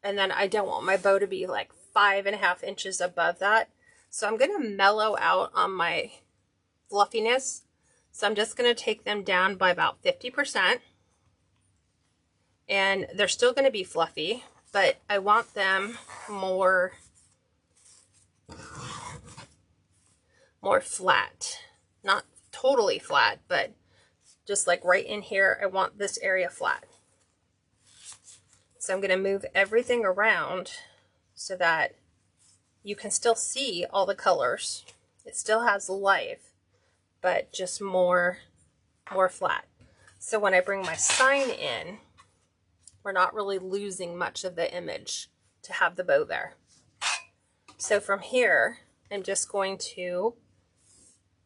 Speaker 1: And then I don't want my bow to be like 5.5 inches above that. So I'm going to mellow out on my fluffiness. So I'm just going to take them down by about 50%. And they're still going to be fluffy, but I want them more flat. Not totally flat, but just like right in here, I want this area flat. So I'm going to move everything around so that you can still see all the colors. It still has life, but just more flat. So when I bring my sign in, we're not really losing much of the image to have the bow there. So from here, I'm just going to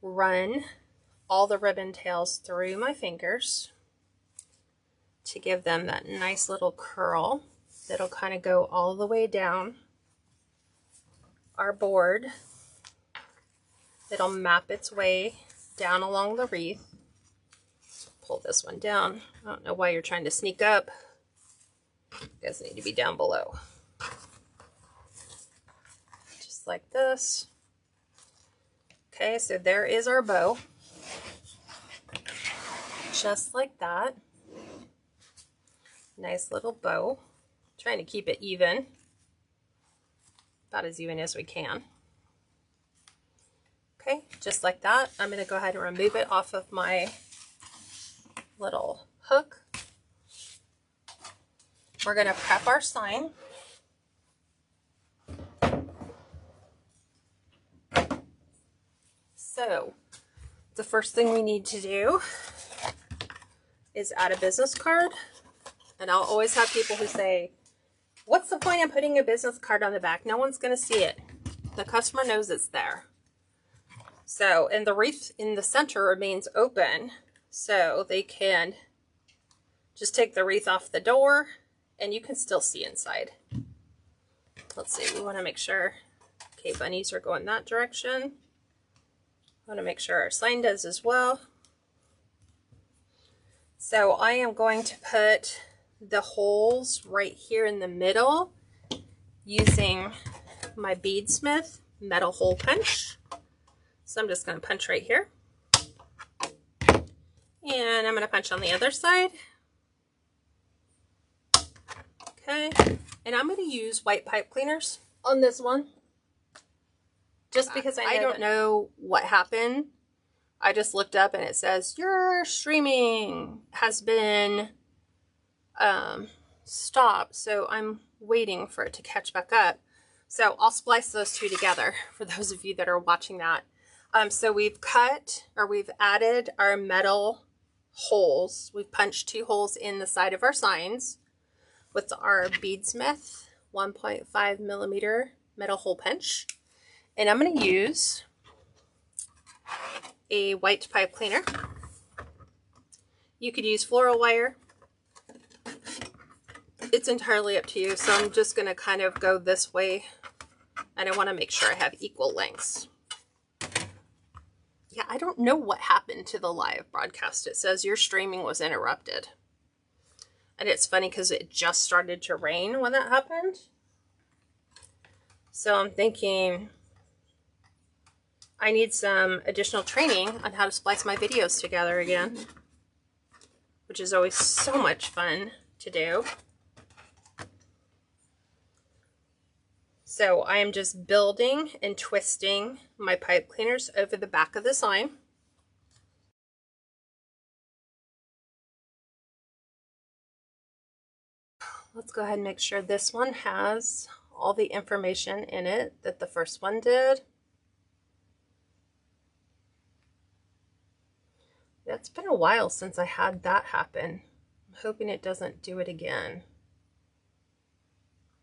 Speaker 1: run all the ribbon tails through my fingers to give them that nice little curl that'll kind of go all the way down our board. It'll map its way down along the wreath. Pull this one down. I don't know why you're trying to sneak up. You guys need to be down below. Just like this. Okay, so there is our bow. Just like that. Nice little bow. Trying to keep it even. About as even as we can. Okay, just like that. I'm going to go ahead and remove it off of my little hook. We're going to prep our sign. So, the first thing we need to do is add a business card. And I'll always have people who say, what's the point of putting a business card on the back? No one's going to see it. The customer knows it's there. So, and the wreath in the center remains open, so they can just take the wreath off the door and you can still see inside. Let's see, we want to make sure, okay, bunnies are going that direction. I want to make sure our sign does as well. So I am going to put the holes right here in the middle using my Beadsmith metal hole punch. So I'm just going to punch right here. And I'm going to punch on the other side. Okay. And I'm going to use white pipe cleaners on this one. Just because I don't know what happened. I just looked up and it says, your streaming has been stopped. So I'm waiting for it to catch back up. So I'll splice those two together for those of you that are watching that. So we've added our metal holes. We've punched 2 holes in the side of our signs with our Beadsmith 1.5 millimeter metal hole punch. And I'm going to use a white pipe cleaner. You could use floral wire. It's entirely up to you. So I'm just going to kind of go this way. And I want to make sure I have equal lengths. Yeah, I don't know what happened to the live broadcast. It says your streaming was interrupted. And it's funny because it just started to rain when that happened. So I'm thinking I need some additional training on how to splice my videos together again, which is always so much fun to do. So I am just building and twisting my pipe cleaners over the back of the sign. Let's go ahead and make sure this one has all the information in it that the first one did. It's been a while since I had that happen. I'm hoping it doesn't do it again.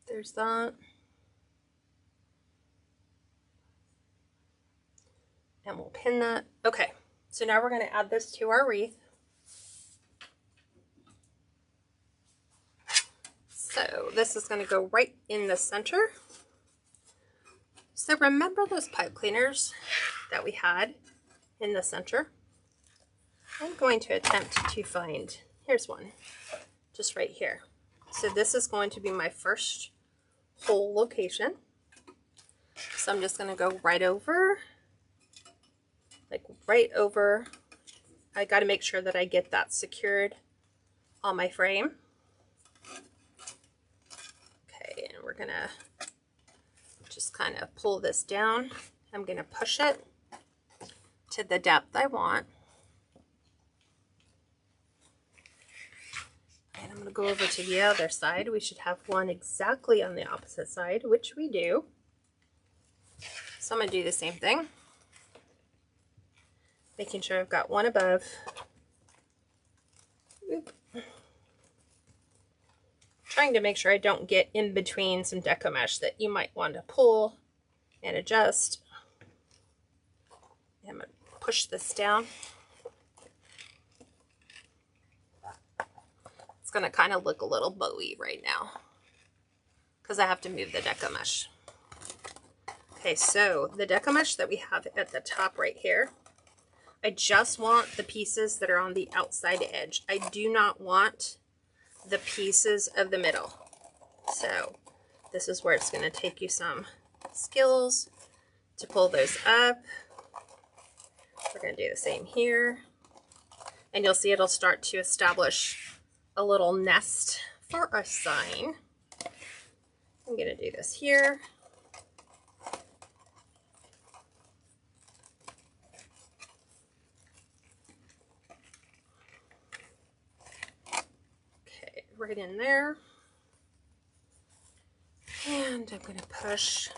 Speaker 1: There's that. And we'll pin that. Okay, so now we're going to add this to our wreath. So this is going to go right in the center. So remember those pipe cleaners that we had in the center? I'm going to attempt to find, here's one, just right here. So this is going to be my first hole location. So I'm just going to go right over, like right over. I got to make sure that I get that secured on my frame. Okay, and we're going to just kind of pull this down. I'm going to push it to the depth I want. And I'm going to go over to the other side. We should have one exactly on the opposite side, which we do. So I'm going to do the same thing. Making sure I've got one above. Oop. Trying to make sure I don't get in between some deco mesh that you might want to pull and adjust. I'm going to push this down. It's going to kind of look a little bowy right now because I have to move the deco mesh. Okay, so the deco mesh that we have at the top right here, I just want the pieces that are on the outside edge. I do not want the pieces of the middle. So this is where it's going to take you some skills to pull those up. We're going to do the same here. And you'll see it'll start to establish a little nest for a sign. I'm going to do this here. Okay, right in there. And I'm going to push.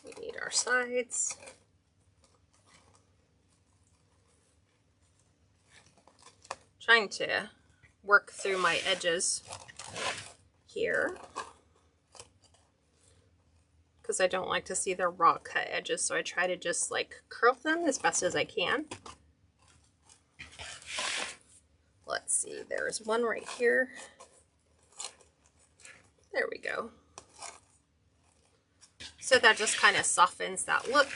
Speaker 1: We need our sides. Trying to work through my edges here because I don't like to see the raw cut edges, so I try to just like curl them as best as I can. Let's see, there's one right here. There we go. So that just kind of softens that look.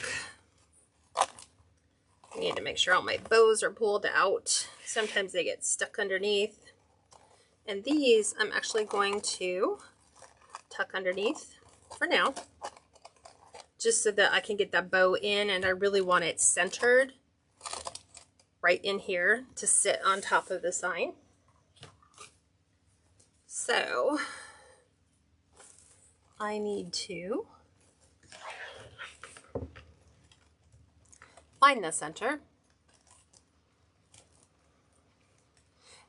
Speaker 1: I need to make sure all my bows are pulled out. Sometimes they get stuck underneath. And these I'm actually going to tuck underneath for now, just so that I can get that bow in, and I really want it centered right in here to sit on top of the sign. So I need to find the center.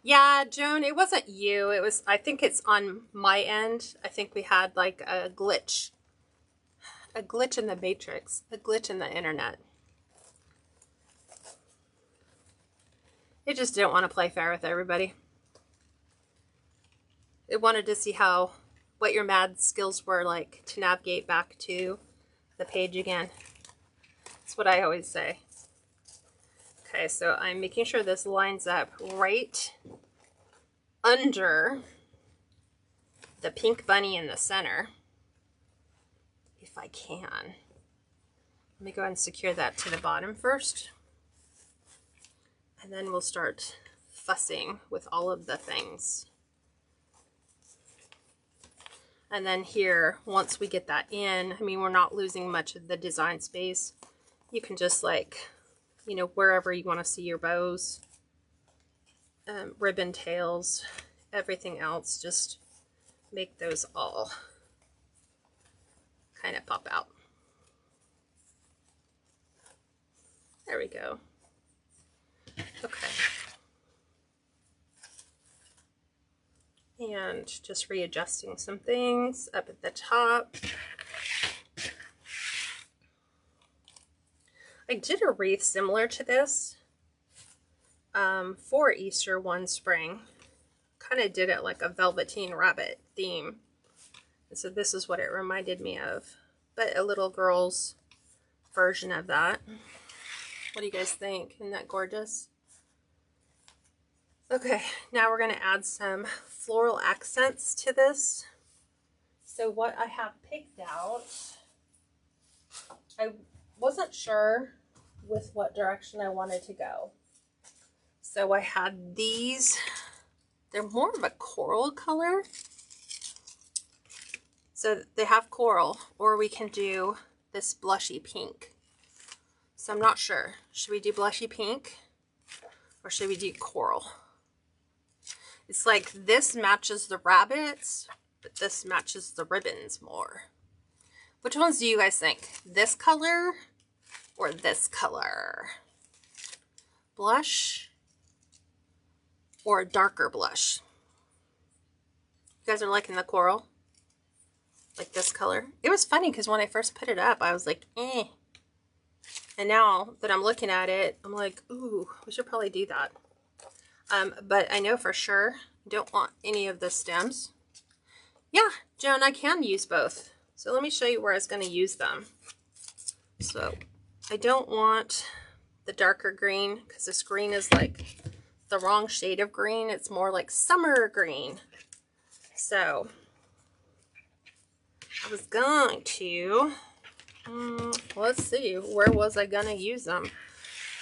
Speaker 1: Yeah, Joan, it wasn't you. It was, I think it's on my end. I think we had like a glitch in the matrix, a glitch in the internet. It just didn't want to play fair with everybody. It wanted to see what your mad skills were like to navigate back to the page again. That's what I always say. Okay, so I'm making sure this lines up right under the pink bunny in the center, if I can. Let me go ahead and secure that to the bottom first. And then we'll start fussing with all of the things. And then here, once we get that in, I mean, we're not losing much of the design space. You can just like, you know, wherever you want to see your bows, ribbon tails, everything else, just make those all kind of pop out. There we go. Okay. and just readjusting some things up at the top. I did a wreath similar to this for Easter one spring. Kind of did it like a velveteen rabbit theme. And so this is what it reminded me of, but a little girl's version of that. What do you guys think? Isn't that gorgeous? Okay, now we're going to add some floral accents to this. So what I have picked out, I wasn't sure with what direction I wanted to go. So I had these, they're more of a coral color. So they have coral, or we can do this blushy pink. So I'm not sure. Should we do blushy pink or should we do coral? It's like this matches the rabbits, but this matches the ribbons more. Which ones do you guys think? This color or this color? Blush or a darker blush? You guys are liking the coral? Like this color? It was funny because when I first put it up, I was like, eh. And now that I'm looking at it, I'm like, ooh, we should probably do that. But I know for sure I don't want any of the stems. Yeah, Joan, I can use both. So let me show you where I was going to use them. So I don't want the darker green because this green is like the wrong shade of green. It's more like summer green. So I was going to, let's see, where was I going to use them?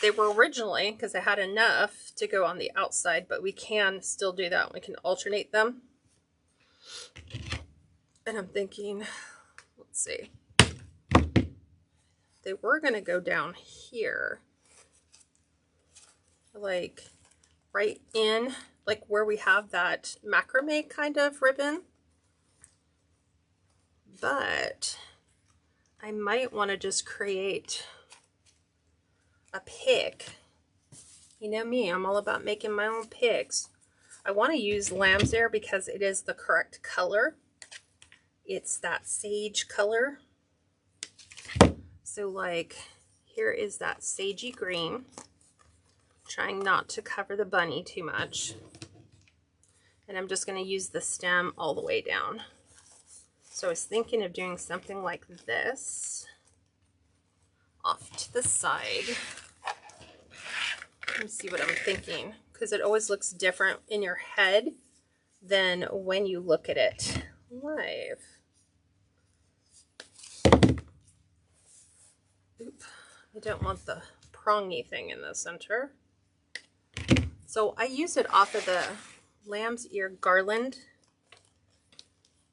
Speaker 1: They were originally, because I had enough to go on the outside, but we can still do that. We can alternate them. And I'm thinking, let's see. They were going to go down here. Like right in, like where we have that macrame kind of ribbon. But I might want to just create a pick. You know me, I'm all about making my own picks. I want to use lamb's hair because it is the correct color. It's that sage color. So like here is that sagey green. Trying not to cover the bunny too much. And I'm just going to use the stem all the way down. So I was thinking of doing something like this off to the side. Let me see what I'm thinking, because it always looks different in your head than when you look at it live. Oop, I don't want the prongy thing in the center. So I use it off of the lamb's ear garland.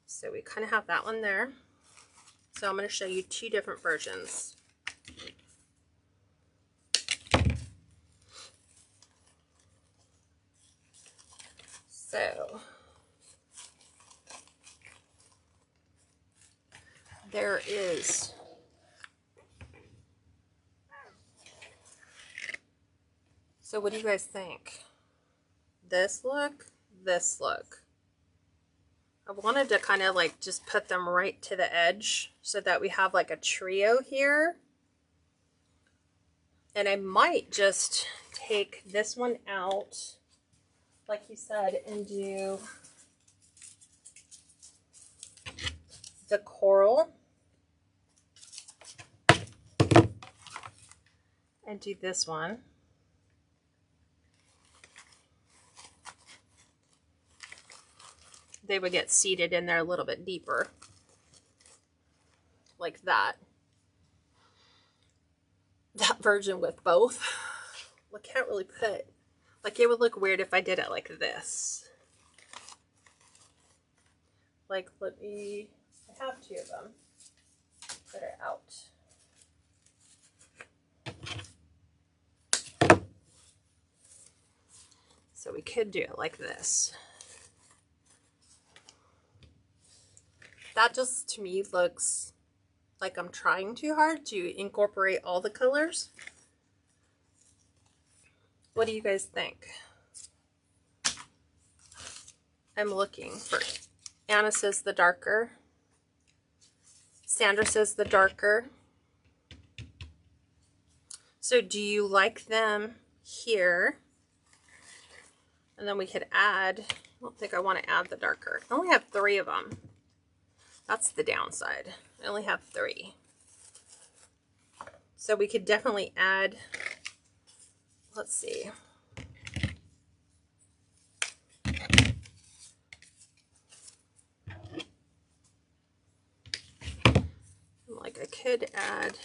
Speaker 1: So we kind of have that one there. So I'm going to show you two different versions. So there is so what do you guys think? This look, this look. I wanted to kind of like just put them right to the edge so that we have like a trio here. And I might just take this one out, like you said, and do the coral and do this one. They would get seated in there a little bit deeper, like that. That version with both. I can't really put, like it would look weird if I did it like this. Like, let me, I have two of them that are out. So we could do it like this. That just to me looks like I'm trying too hard to incorporate all the colors. What do you guys think? I'm looking for. Anna says the darker. Sandra says the darker. So do you like them here? And then we could add, I don't think I want to add the darker. I only have 3 of them. That's the downside. I only have 3. So we could definitely add, let's see. Like I could add,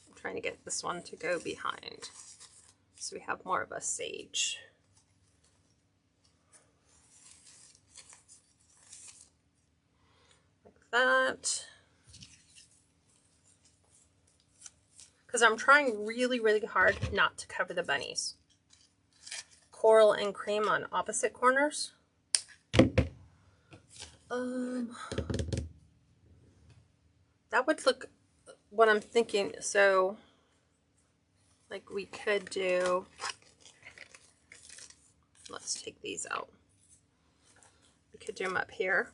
Speaker 1: I'm trying to get this one to go behind. So we have more of a sage. Like that. Because I'm trying really, really hard not to cover the bunnies. Coral and cream on opposite corners. That would look what I'm thinking. So like we could do, let's take these out. We could do them up here.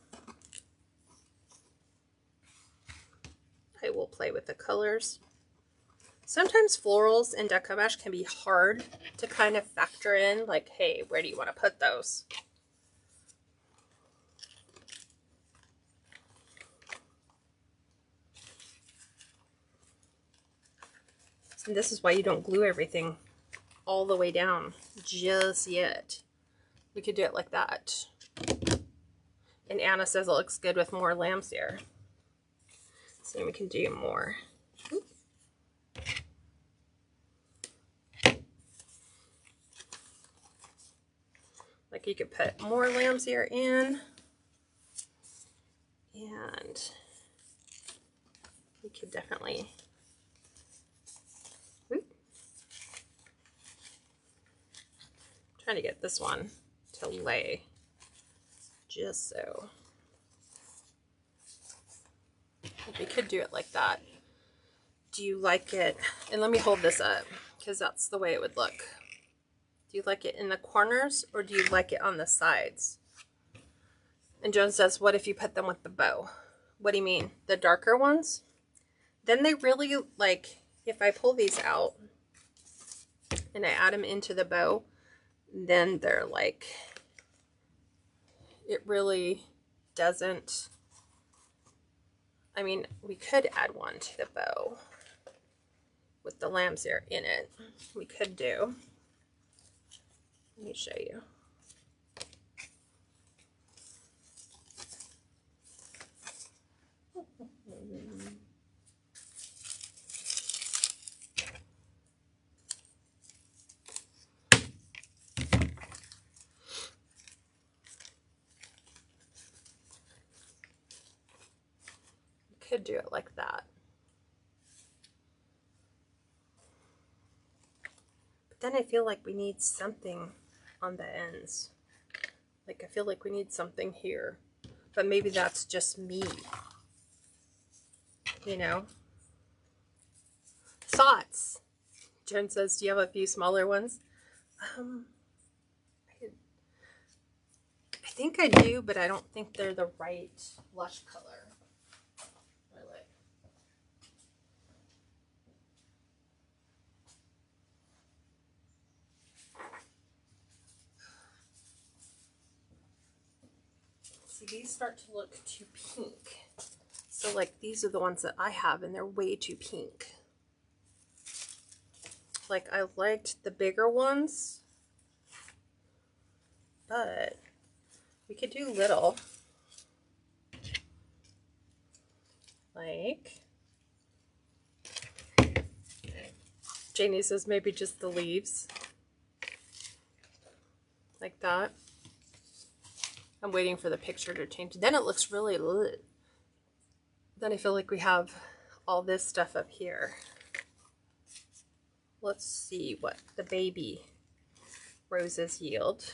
Speaker 1: I will play with the colors. Sometimes florals and deco mesh can be hard to kind of factor in, like, hey, where do you want to put those? And this is why you don't glue everything all the way down just yet. We could do it like that. And Anna says it looks good with more lamb's ear. So we can do more. Like you could put more lamb's ear in. And we could definitely trying to get this one to lay just so. We could do it like that. Do you like it? And let me hold this up because that's the way it would look. Do you like it in the corners or do you like it on the sides? And Joan says, what if you put them with the bow? What do you mean? The darker ones? Then they really, like, if I pull these out and I add them into the bow, then they're like, it really doesn't. I mean, we could add one to the bow with the lamb's ear in it. We could do. Let me show you. Could do it like that. But then I feel like we need something on the ends. Like I feel like we need something here. But maybe that's just me. You know? Thoughts. Jen says, do you have a few smaller ones? I think I do, but I don't think they're the right lush color. See, these start to look too pink. So like these are the ones that I have and they're way too pink. Like I liked the bigger ones, but we could do little. Like Janie says maybe just the leaves. Like that. I'm waiting for the picture to change. Then it looks really lit. Then I feel like we have all this stuff up here. Let's see what the baby roses yield.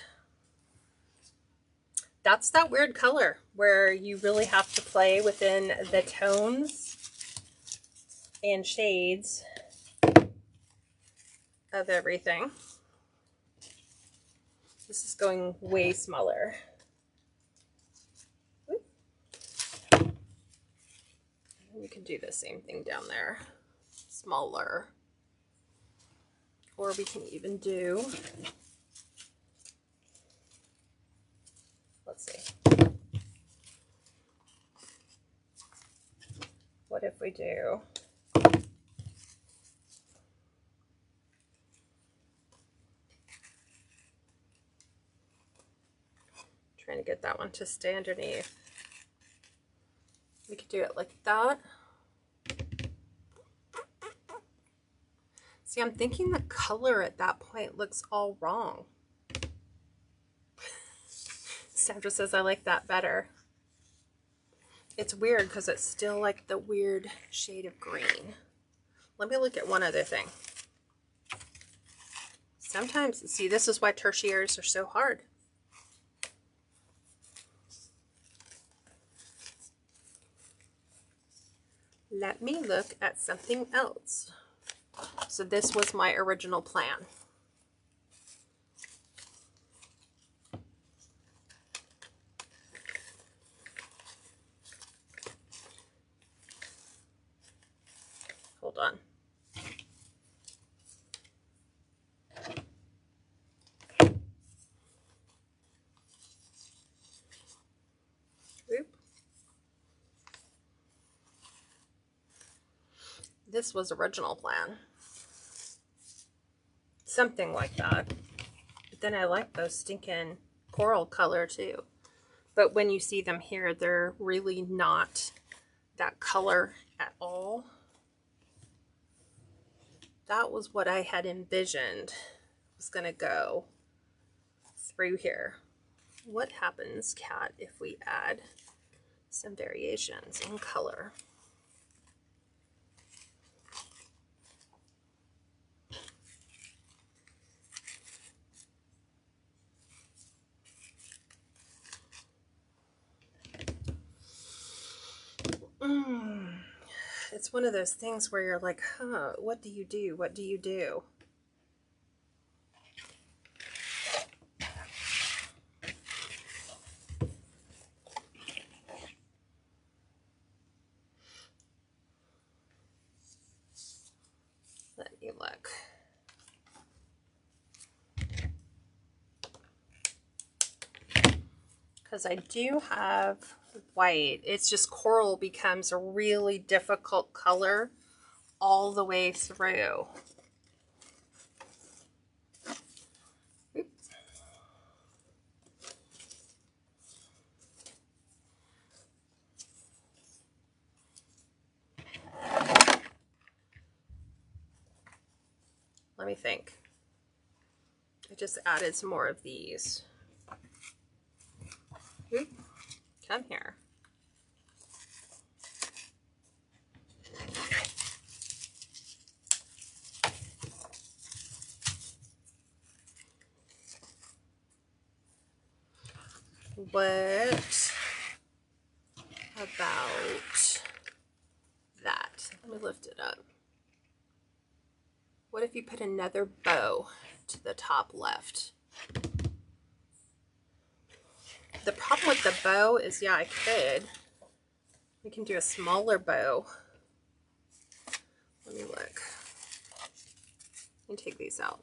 Speaker 1: That's that weird color where you really have to play within the tones and shades of everything. This is going way smaller. We can do the same thing down there, smaller. Or we can even do, let's see. What if we do, trying to get that one to stay underneath. We could do it like that. See, I'm thinking the color at that point looks all wrong. Sandra says I like that better. It's weird because it's still like the weird shade of green. Let me look at one other thing. Sometimes, see, this is why tertiaries are so hard. Let me look at something else. So this was my original plan. Hold on. Oop. This was original plan. Something like that. But then I like those stinking coral color too. But when you see them here, they're really not that color at all. That was what I had envisioned was going to go through here. What happens, Kat, if we add some variations in color? It's one of those things where you're like, huh, what do you do? What do you do? Let me look. Because I do have white. It's just coral becomes a really difficult color all the way through. Oops. Let me think. I just added some more of these. Oop. Come here. What about that? Let me lift it up. What if you put another bow to the top left? The problem with the bow is, yeah, I could. We can do a smaller bow. Let me look. Let me take these out.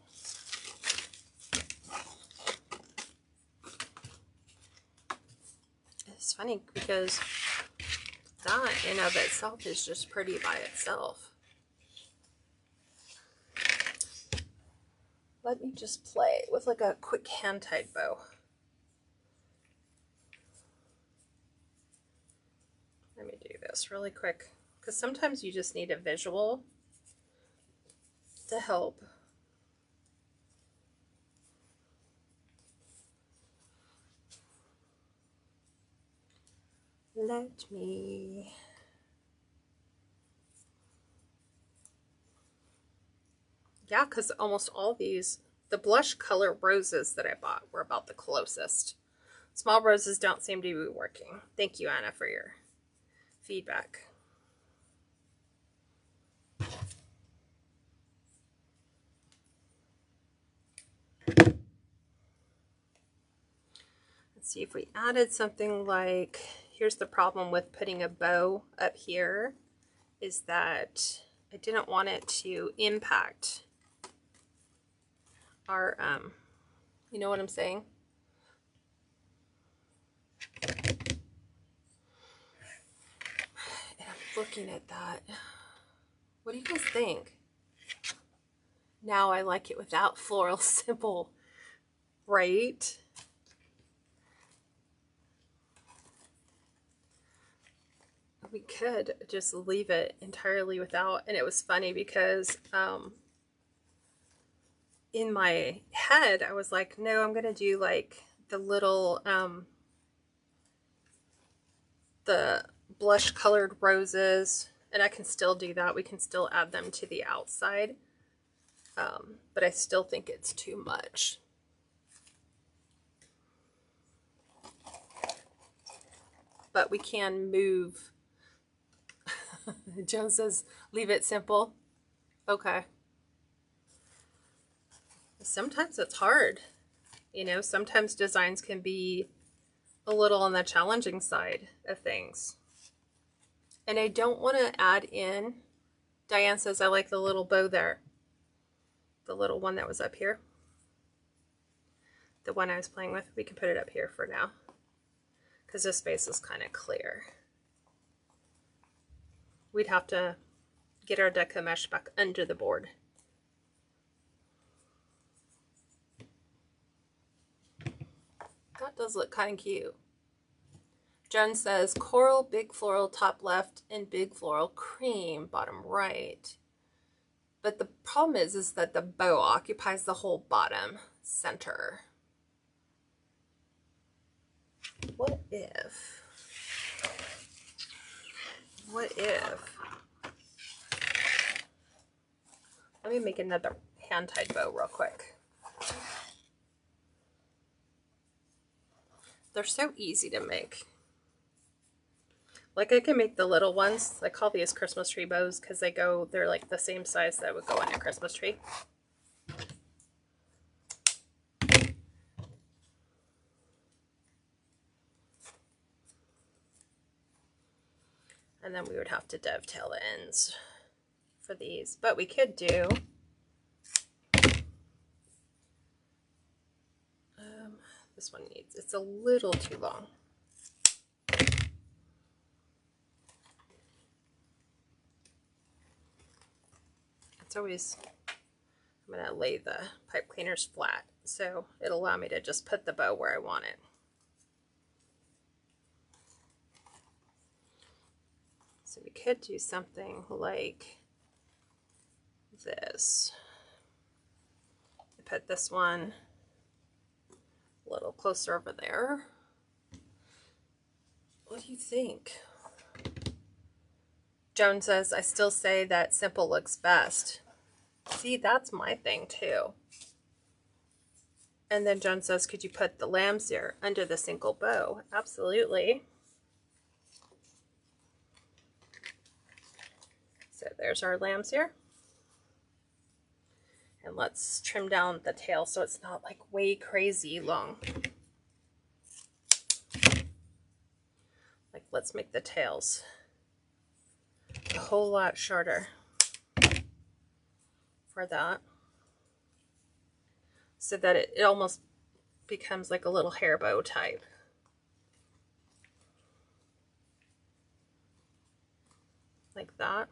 Speaker 1: It's funny because that in of itself is just pretty by itself. Let me just play with like a quick hand-tied bow. Let me do this really quick because sometimes you just need a visual to help. Let me yeah, because almost all these, the blush color roses that I bought were about the closest. Small roses don't seem to be working. Thank you, Anna, for your feedback. See if we added something like, here's the problem with putting a bow up here, is that I didn't want it to impact our, you know what I'm saying? And I'm looking at that. What do you guys think? Now I like it without floral simple, right? We could just leave it entirely without, and it was funny because in my head I was like, no, I'm gonna do like the little the blush colored roses, and I can still do that. We can still add them to the outside, but I still think it's too much. But we can move. Joan says, leave it simple. Okay. Sometimes it's hard. You know, sometimes designs can be a little on the challenging side of things. And I don't want to add in, Diane says, I like the little bow there. The little one that was up here. The one I was playing with. We can put it up here for now, because this space is kind of clear. We'd have to get our Deco mesh back under the board. That does look kind of cute. Jen says, coral, big floral top left, and big floral cream bottom right. But the problem is that the bow occupies the whole bottom center. What if? Let me make another hand-tied bow real quick. They're so easy to make. Like, I can make the little ones. I call these Christmas tree bows because they're like the same size that would go on a Christmas tree. And then we would have to dovetail the ends for these. But we could do this one it's a little too long. It's always, I'm going to lay the pipe cleaners flat, so it'll allow me to just put the bow where I want it. So we could do something like this. I put this one a little closer over there. What do you think? Joan says, I still say that simple looks best. See, that's my thing too. And then Joan says, could you put the lamb's ear under the single bow? Absolutely. So there's our lamb's ear. And let's trim down the tail so it's not like way crazy long. Like, let's make the tails a whole lot shorter for that, so that it almost becomes like a little hair bow type. Like that.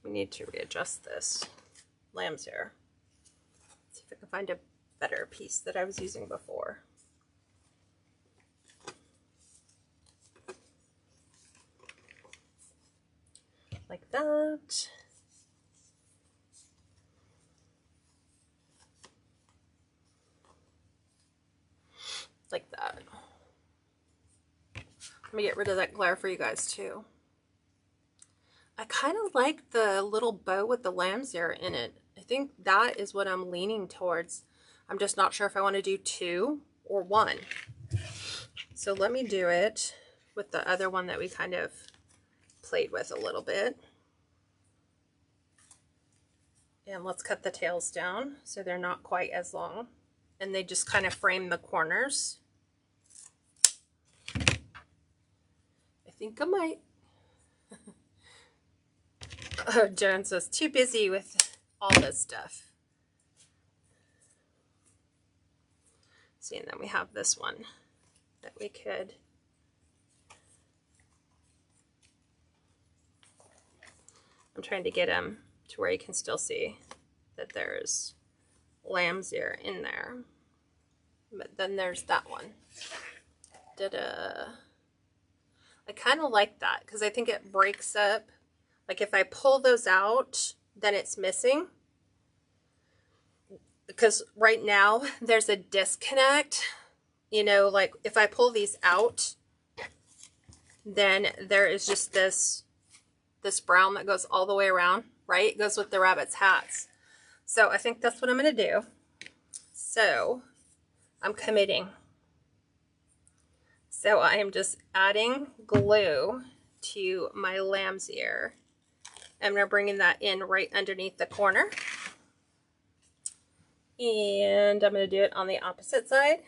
Speaker 1: We need to readjust this lamb's ear. See if I can find a better piece that I was using before. Like that. Like that. Let me get rid of that glare for you guys too. I kind of like the little bow with the lamb's ear in it. I think that is what I'm leaning towards. I'm just not sure if I want to do 2 or 1. So let me do it with the other one that we kind of played with a little bit. And let's cut the tails down so they're not quite as long. And they just kind of frame the corners. I think I might. Oh, Joan says, too busy with all this stuff. See, and then we have this one that we could. I'm trying to get him to where you can still see that there's lamb's ear in there. But then there's that one. I kind of like that because I think it breaks up. Like if I pull those out, then it's missing. Because right now there's a disconnect. You know, like if I pull these out, then there is just this brown that goes all the way around, right? It goes with the rabbit's hats. So I think that's what I'm going to do. So I'm committing. So I am just adding glue to my lamb's ear. I'm going to bring that in right underneath the corner. And I'm going to do it on the opposite side.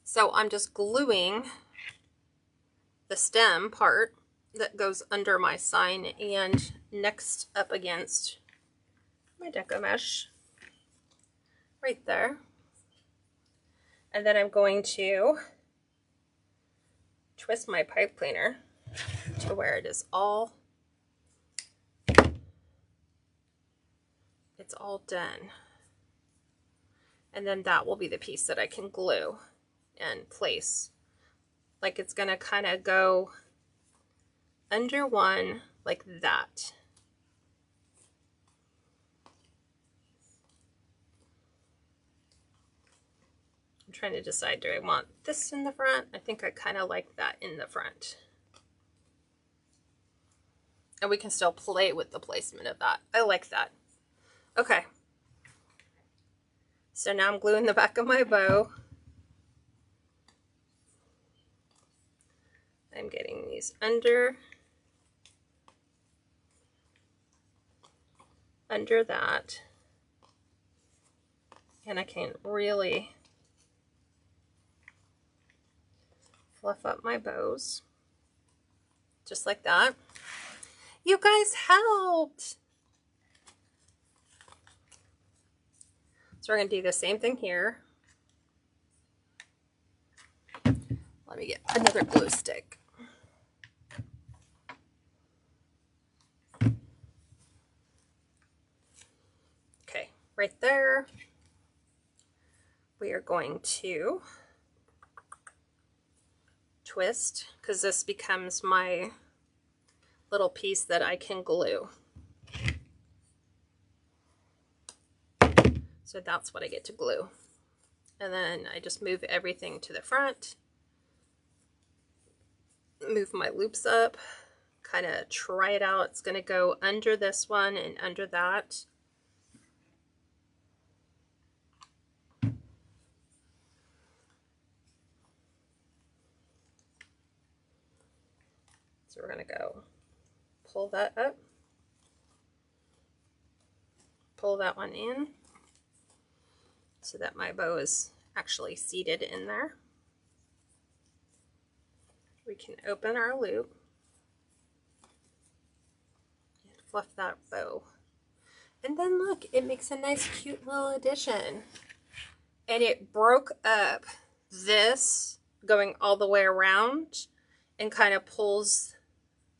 Speaker 1: So I'm just gluing the stem part that goes under my sign and next up against my Deco mesh right there. And then I'm going to twist my pipe cleaner to where it is all, it's all done. And then that will be the piece that I can glue and place. Like it's gonna kind of go under one like that. I'm trying to decide, do I want this in the front? I think I kind of like that in the front. And we can still play with the placement of that. I like that. Okay. So now I'm gluing the back of my bow. I'm getting these under that. And I can really fluff up my bows. Just like that. You guys helped! So we're going to do the same thing here. Let me get another glue stick. Okay, right there. We are going to twist because this becomes my little piece that I can glue. So that's what I get to glue. And then I just move everything to the front. Move my loops up. Kind of try it out. It's going to go under this one and under that. So we're going to go pull that up. Pull that one in so that my bow is actually seated in there. We can open our loop and fluff that bow. And then look, it makes a nice cute little addition. And it broke up this going all the way around and kind of pulls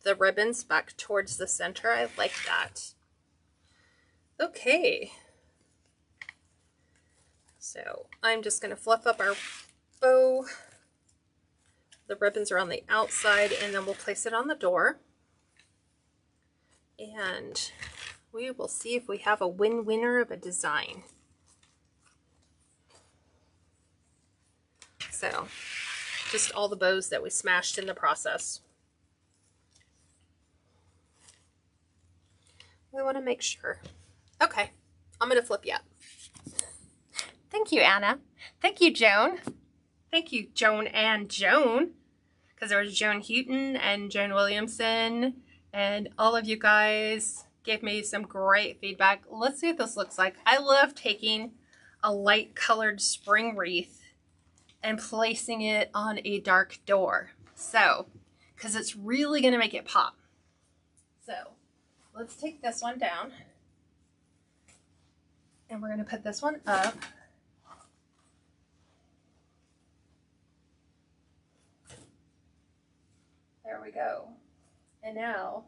Speaker 1: the ribbons back towards the center. I like that. Okay. So I'm just going to fluff up our bow. The ribbons are on the outside, and then we'll place it on the door. And we will see if we have a win-winner of a design. So just all the bows that we smashed in the process. We want to make sure. Okay, I'm going to flip you up. Thank you, Anna. Thank you, Joan. Thank you, Joan and Joan. Because there was Joan Houghton and Joan Williamson. And all of you guys gave me some great feedback. Let's see what this looks like. I love taking a light colored spring wreath and placing it on a dark door. So, because it's really going to make it pop. So, let's take this one down. And we're going to put this one up. There we go. And now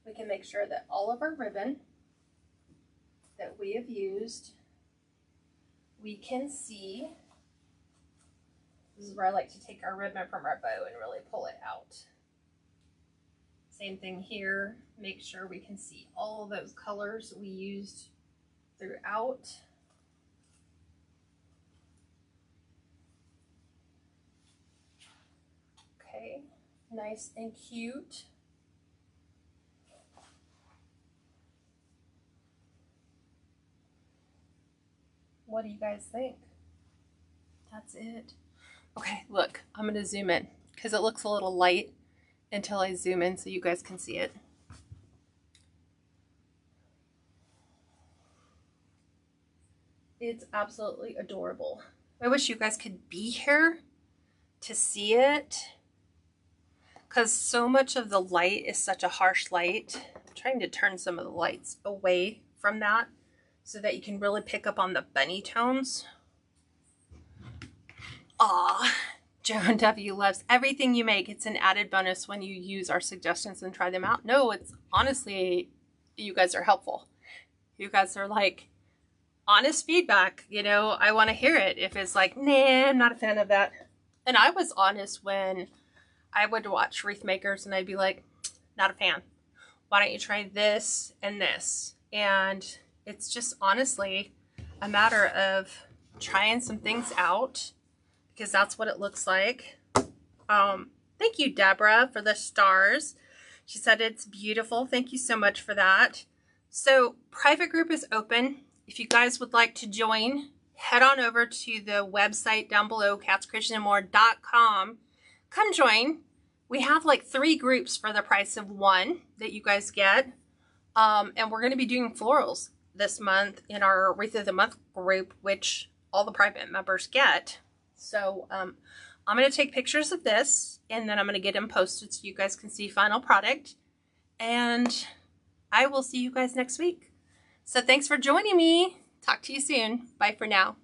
Speaker 1: we can make sure that all of our ribbon that we have used, we can see. This is where I like to take our ribbon from our bow and really pull it out. Same thing here. Make sure we can see all of those colors we used throughout. Okay, nice and cute. What do you guys think? That's it. Okay, look, I'm going to zoom in because it looks a little light until I zoom in so you guys can see it. It's absolutely adorable. I wish you guys could be here to see it because so much of the light is such a harsh light. I'm trying to turn some of the lights away from that so that you can really pick up on the bunny tones. Aw, Joan W. loves everything you make. It's an added bonus when you use our suggestions and try them out. No, it's honestly, you guys are helpful. You guys are like honest feedback. You know, I want to hear it. If it's like, nah, I'm not a fan of that. And I was honest when I would watch wreath makers and I'd be like, not a fan. Why don't you try this and this? And it's just honestly a matter of trying some things out because that's what it looks like. Thank you, Deborah, for the stars. She said it's beautiful. Thank you so much for that. So private group is open. If you guys would like to join, head on over to the website down below, KatsCreationsNMore.com. Come join. We have like 3 groups for the price of 1 that you guys get. And we're going to be doing florals this month in our Wreath of the Month group, which all the private members get. So I'm going to take pictures of this and then I'm going to get them posted so you guys can see final product. And I will see you guys next week. So thanks for joining me. Talk to you soon. Bye for now.